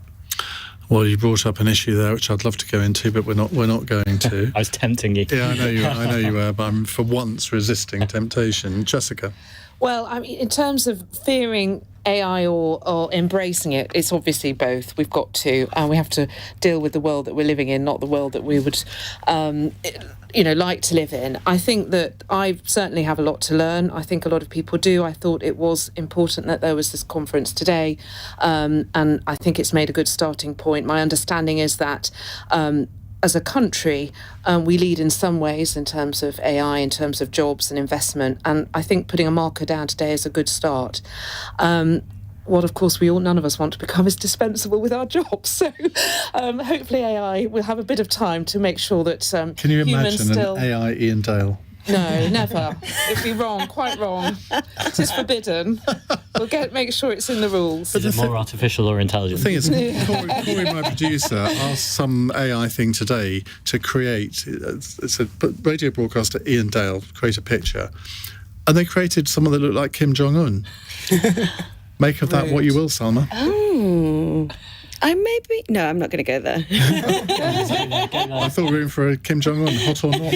Well, you brought up an issue there which I'd love to go into, but we're not going to. I was tempting you. Yeah, I know you were, but I'm for once resisting temptation. Jessica. Well, I mean, in terms of fearing AI or embracing it, it's obviously both. We've got to, and we have to deal with the world that we're living in, not the world that we would, like to live in. I think that I certainly have a lot to learn. I think a lot of people do. I thought it was important that there was this conference today, and I think it's made a good starting point. My understanding is that as a country, we lead in some ways in terms of AI, in terms of jobs and investment. And I think putting a marker down today is a good start. What, of course, none of us want to become is dispensable with our jobs. So hopefully AI will have a bit of time to make sure that Can you imagine still... an AI Iain Dale? No, never. It'd be wrong, quite wrong. It is forbidden. We'll make sure it's in the rules. Is it more artificial or intelligent? The thing is, Corey, my producer, asked some AI thing today to create, it's a radio broadcaster, Iain Dale, create a picture. And they created someone that looked like Kim Jong-un. Make of that what you will, Salma. Oh... No, I'm not going to go there. I thought we were in for a Kim Jong-un, hot or not.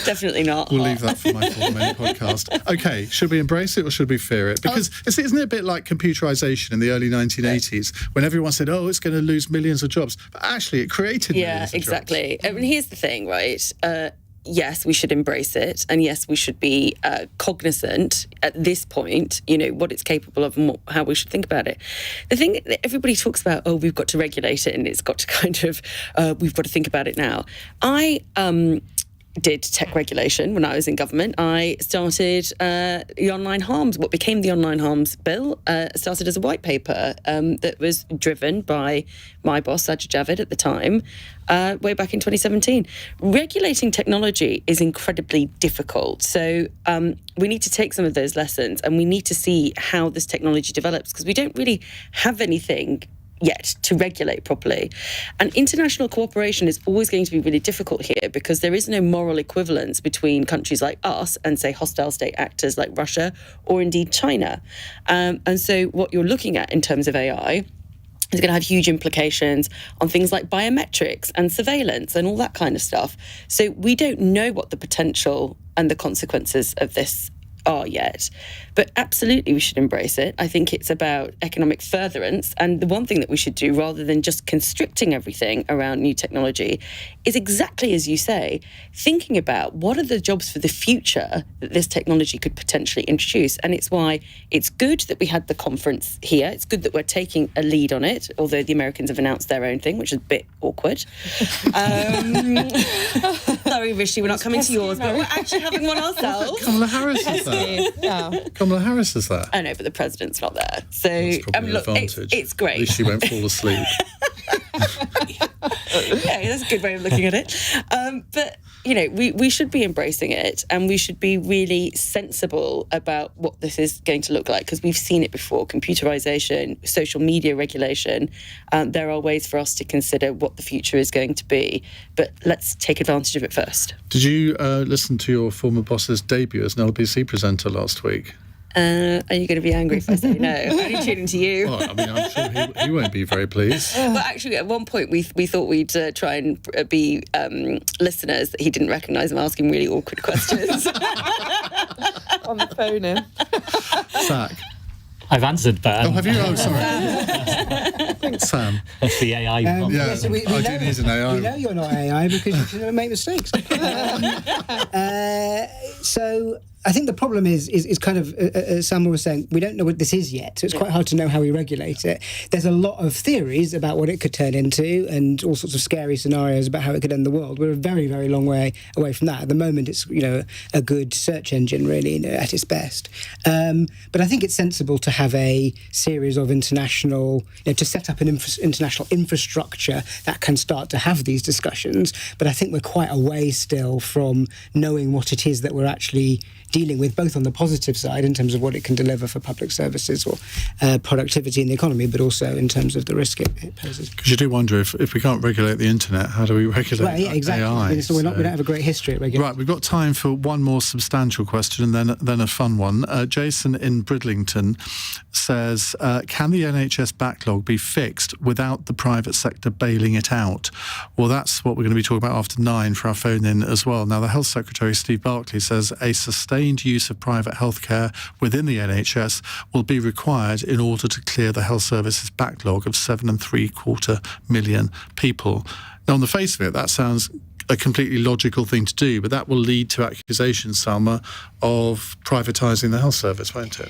Definitely not. We'll leave that for my 4-minute podcast. Okay, should we embrace it or should we fear it? Because isn't it a bit like computerization in the early 1980s when everyone said, it's going to lose millions of jobs. But actually, it created millions of exactly. jobs. I mean, here's the thing, right? Yes, we should embrace it, and yes, we should be cognizant at this point, what it's capable of and how we should think about it. The thing that everybody talks about, we've got to regulate it and it's got to kind of, we've got to think about it now. I did tech regulation when I was in government. I started the online harms, what became the online harms bill, started as a white paper that was driven by my boss, Sajid Javid, at the time, way back in 2017. Regulating technology is incredibly difficult. So we need to take some of those lessons and we need to see how this technology develops, because we don't really have anything yet to regulate properly. And international cooperation is always going to be really difficult here because there is no moral equivalence between countries like us and, say, hostile state actors like Russia or indeed China. And so what you're looking at in terms of AI is going to have huge implications on things like biometrics and surveillance and all that kind of stuff. So we don't know what the potential and the consequences of this are yet. But absolutely we should embrace it. I think it's about economic furtherance, and the one thing that we should do, rather than just constricting everything around new technology, is exactly as you say, thinking about what are the jobs for the future that this technology could potentially introduce. And it's why it's good that we had the conference here. It's good that we're taking a lead on it, although the Americans have announced their own thing, which is a bit awkward. Sorry, Rishi, we're not coming to yours, but we're actually having one ourselves. Kamala Harris is there. Yeah. Kamala Harris is there. I know, but the president's not there. So That's probably an advantage. It's great. At least she won't fall asleep. Yeah, that's a good way of looking at it. But, we should be embracing it, and we should be really sensible about what this is going to look like, because we've seen it before. Computerization, social media regulation. There are ways for us to consider what the future is going to be, but let's take advantage of it first. Did you listen to your former boss's debut as an LBC presenter last week? Are you going to be angry if I say no? I'm only tuning to you. Well, I mean, I'm sure he won't be very pleased. Well, actually, at one point we thought we'd try and be listeners that he didn't recognise and ask him really awkward questions. On the phone in. Zack. I've answered, but... have you? Oh, sorry. Sam. That's the AI one. Yeah, so we I know, do need an AI. We know you're not AI because you can make mistakes. So I think the problem is kind of, as Salma was saying, we don't know what this is yet, so it's quite hard to know how we regulate it. There's a lot of theories about what it could turn into and all sorts of scary scenarios about how it could end the world. We're a very, very long way away from that. At the moment, it's, a good search engine, really, at its best. But I think it's sensible to have a series of international, to set up an international infrastructure that can start to have these discussions. But I think we're quite a way still from knowing what it is that we're actually dealing with, both on the positive side in terms of what it can deliver for public services or productivity in the economy, but also in terms of the risk it poses. Because you do wonder if we can't regulate the internet, how do we regulate exactly. AI? We don't have a great history at regulating. Right, we've got time for one more substantial question and then a fun one. Jason in Bridlington says, can the NHS backlog be fixed without the private sector bailing it out? Well, that's what we're going to be talking about after 9 for our phone-in as well. Now, the Health Secretary, Steve Barclay, says a sustained use of private healthcare within the NHS will be required in order to clear the health services backlog of 7.75 million people. Now, on the face of it, that sounds a completely logical thing to do, but that will lead to accusations, Salma, of privatising the health service, won't it?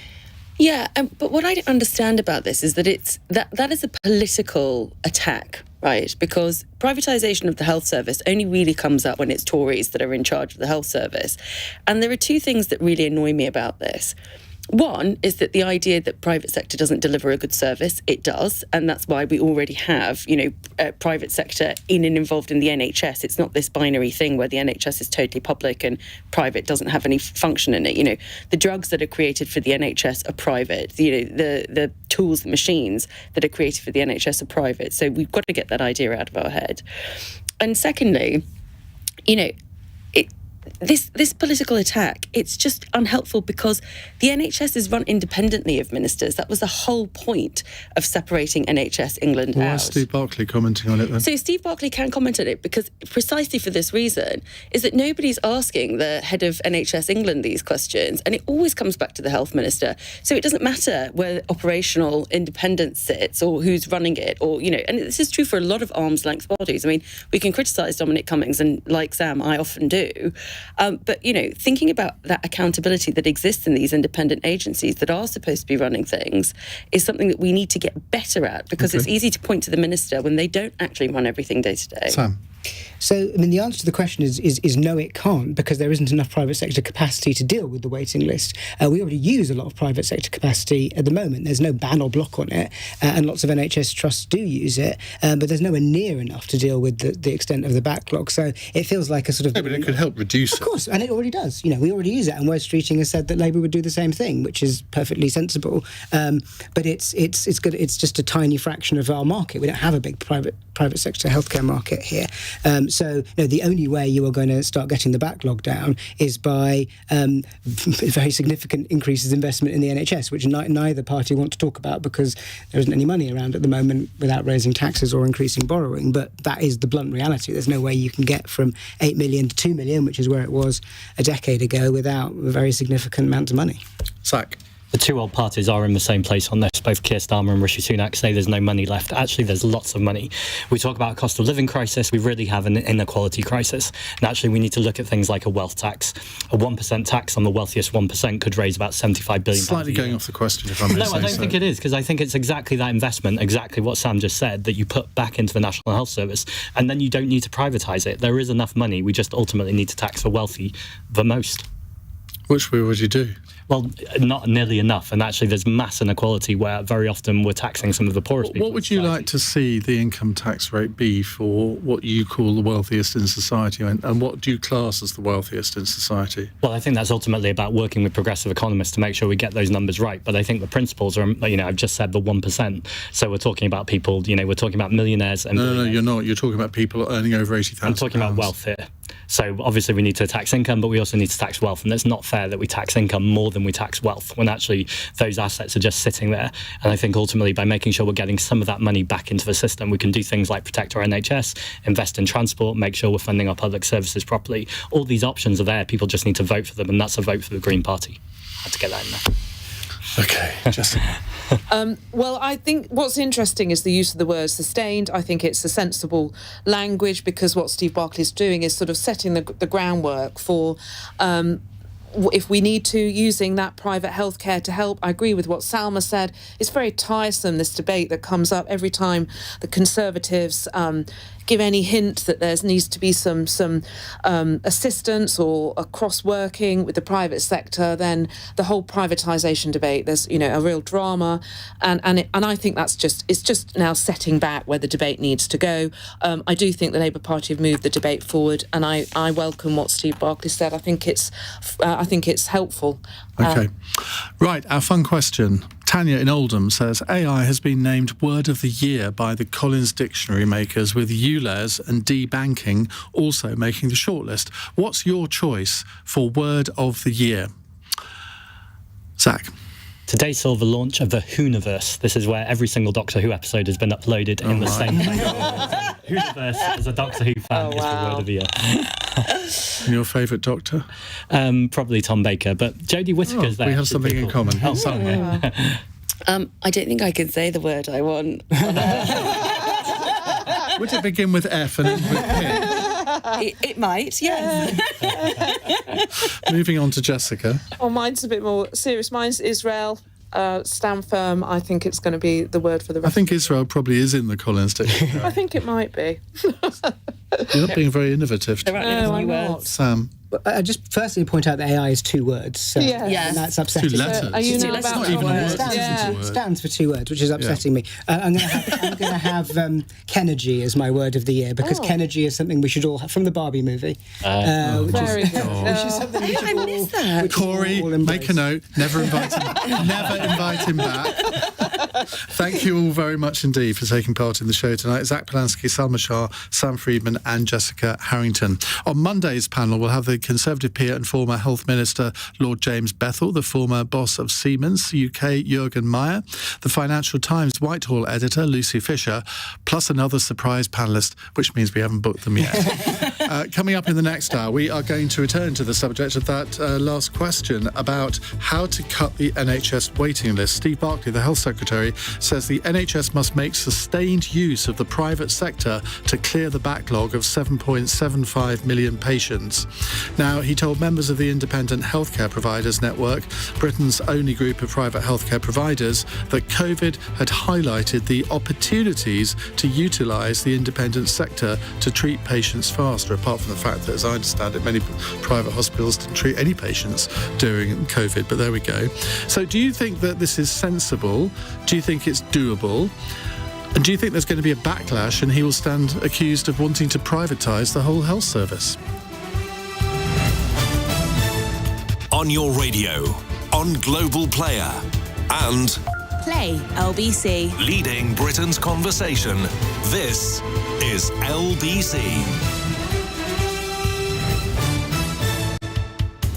Yeah, but what I don't understand about this is that that is a political attack, right? Because privatisation of the health service only really comes up when it's Tories that are in charge of the health service. And there are two things that really annoy me about this. One is that the idea that private sector doesn't deliver a good service, it does, and that's why we already have, private sector in and involved in the NHS. It's not this binary thing where the NHS is totally public and private doesn't have any function in it. The drugs that are created for the NHS are private. The tools, the machines that are created for the NHS are private. So we've got to get that idea out of our head. And secondly, this political attack, it's just unhelpful because the NHS is run independently of ministers. That was the whole point of separating NHS England out. Why is Steve Barclay commenting on it then? So Steve Barclay can comment on it because precisely for this reason is that nobody's asking the head of NHS England these questions, and it always comes back to the health minister. So it doesn't matter where operational independence sits or who's running it, or and this is true for a lot of arm's length bodies. I mean, we can criticise Dominic Cummings, and like Sam, I often do. But, thinking about that accountability that exists in these independent agencies that are supposed to be running things is something that we need to get better at, because it's easy to point to the minister when they don't actually run everything day to day. Sam? So, the answer to the question is no, it can't, because there isn't enough private sector capacity to deal with the waiting list. We already use a lot of private sector capacity at the moment. There's no ban or block on it, and lots of NHS trusts do use it, but there's nowhere near enough to deal with the extent of the backlog. So it feels like a sort of... No, but it could help reduce it. Of course, and it already does. We already use it, and Wes Streeting has said that Labour would do the same thing, which is perfectly sensible. But it's good. It's just a tiny fraction of our market. We don't have a big private sector healthcare market here. So the only way you are going to start getting the backlog down is by very significant increases in investment in the NHS, which neither party want to talk about because there isn't any money around at the moment without raising taxes or increasing borrowing. But that is the blunt reality. There's no way you can get from 8 million to 2 million, which is where it was a decade ago, without a very significant amount of money. Zack? The two old parties are in the same place on this. Both Keir Starmer and Rishi Sunak say there's no money left. Actually, there's lots of money. We talk about a cost of living crisis. We really have an inequality crisis. And actually, we need to look at things like a wealth tax. A 1% tax on the wealthiest 1% could raise about £75 billion. Slightly going off the question, if I may say so. No, I don't think it is, because I think it's exactly that investment, exactly what Sam just said, that you put back into the National Health Service, and then you don't need to privatise it. There is enough money. We just ultimately need to tax the wealthy the most. Which we already do. Well, not nearly enough. And actually, there's mass inequality where very often we're taxing some of the poorest people. What would you like to see the income tax rate be for what you call the wealthiest in society? And what do you class as the wealthiest in society? Well, I think that's ultimately about working with progressive economists to make sure we get those numbers right. But I think the principles are, I've just said the 1%. So we're talking about people, we're talking about millionaires. And No, you're not. You're talking about people earning over £80,000. I'm talking about wealth here. So obviously we need to tax income, but we also need to tax wealth. And it's not fair that we tax income more than we tax wealth, when actually those assets are just sitting there. And I think ultimately by making sure we're getting some of that money back into the system, we can do things like protect our NHS, invest in transport, make sure we're funding our public services properly. All these options are there. People just need to vote for them, and that's a vote for the Green Party. I had to get that in there. Okay, Jessica. Well, I think what's interesting is the use of the word sustained. I think it's a sensible language, because what Steve Barclay is doing is sort of setting the groundwork for if we need to, using that private healthcare to help. I agree with what Salma said. It's very tiresome, this debate that comes up every time the Conservatives give any hint that there needs to be some assistance or a cross-working with the private sector. Then the whole privatisation debate, there's a real drama, and I think it's just now setting back where the debate needs to go. I do think the Labour Party have moved the debate forward, and I welcome what Steve Barclay said. I think it's helpful. Okay. Right, our fun question. Tanya in Oldham says, AI has been named Word of the Year by the Collins Dictionary makers, with ULEZ and debanking also making the shortlist. What's your choice for Word of the Year? Zack. Today saw the launch of the Whoniverse. This is where every single Doctor Who episode has been uploaded in the same place. Whoniverse as a Doctor Who fan is the Word of the Year. Your favourite Doctor? Probably Tom Baker, but Jodie Whittaker's there. We have something in common. Oh, I don't think I can say the word I want. Would it begin with F and end with P? It might, yes. Moving on to Jessica. Oh, mine's a bit more serious. Mine's Israel. Stand firm. I think it's going to be the word for the rest. I think Israel probably is in the Collins Dictionary. I think it might be. You're not being very innovative. No, I'm not. Sam. I just firstly point out that AI is 2 words. So Yes. and that's upsetting. 2 letters. Are you Two not letters. about Not even a word. It stands for 2 words, which is upsetting me. I'm going to have Kenergy as my word of the year, because Kenergy is something we should all have from the Barbie movie. Very good. Which is something we should I missed that. Corey, make a note. Never invite him back. Thank you all very much indeed for taking part in the show tonight. Zack Polanski, Salma Shah, Sam Freedman and Jessica Harrington. On Monday's panel, we'll have the Conservative peer and former Health Minister Lord James Bethell, the former boss of Siemens UK, Jürgen Meyer, the Financial Times Whitehall editor Lucy Fisher, plus another surprise panellist, which means we haven't booked them yet. Coming up in the next hour, we are going to return to the subject of that last question about how to cut the NHS waiting list. Steve Barclay, the Health Secretary, says the NHS must make sustained use of the private sector to clear the backlog of 7.75 million patients. Now, he told members of the Independent Healthcare Providers Network, Britain's only group of private healthcare providers, that COVID had highlighted the opportunities to utilise the independent sector to treat patients faster, apart from the fact that, as I understand it, many private hospitals didn't treat any patients during COVID, but there we go. So do you think that this is sensible? Do you think it's doable? And do you think there's going to be a backlash and he will stand accused of wanting to privatise the whole health service? On your radio, on Global Player, and Play LBC. leading Britain's conversation. This is LBC.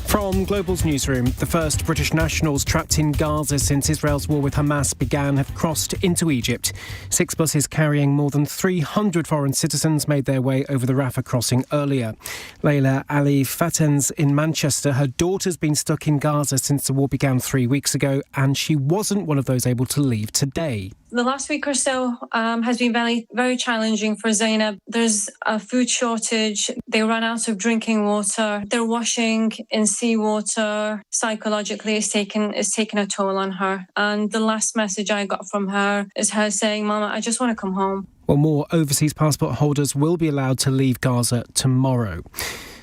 From Global's newsroom, the first British nationals trapped in Gaza since Israel's war with Hamas began have crossed into Egypt. 6 buses carrying more than 300 foreign citizens made their way over the Rafah crossing earlier. Layla Ali Fatens in Manchester. Her daughter's been stuck in Gaza since the war began 3 weeks ago, and she wasn't one of those able to leave today. The last week or so has been very, very challenging for Zainab. There's a food shortage. They ran out of drinking water. They're washing in seawater. Psychologically, it's taken a toll on her. And the last message I got from her is her saying, "Mama, I just want to come home." Well, more overseas passport holders will be allowed to leave Gaza tomorrow.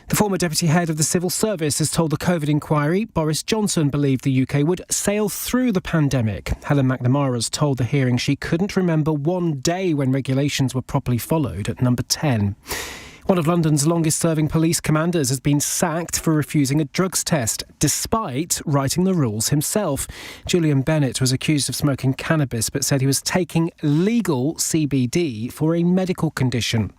The former deputy head of the civil service has told the COVID inquiry Boris Johnson believed the UK would sail through the pandemic. Helen McNamara's told the hearing she couldn't remember one day when regulations were properly followed at number 10. One of London's longest-serving police commanders has been sacked for refusing a drugs test, despite writing the rules himself. Julian Bennett was accused of smoking cannabis, but said he was taking legal CBD for a medical condition.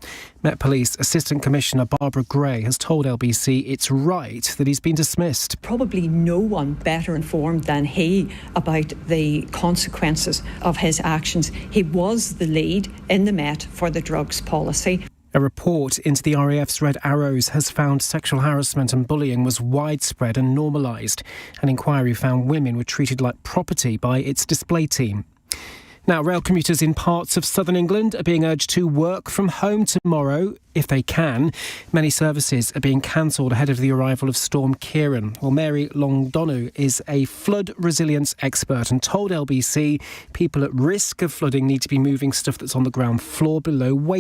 Met Police Assistant Commissioner Barbara Gray has told LBC it's right that he's been dismissed. Probably no one better informed than he about the consequences of his actions. He was the lead in the Met for the drugs policy. A report into the RAF's Red Arrows has found sexual harassment and bullying was widespread and normalised. An inquiry found women were treated like property by its display team. Now, rail commuters in parts of southern England are being urged to work from home tomorrow if they can. Many services are being cancelled ahead of the arrival of Storm Ciarán. Well, Mary Longdonu is a flood resilience expert and told LBC people at risk of flooding need to be moving stuff that's on the ground floor below waist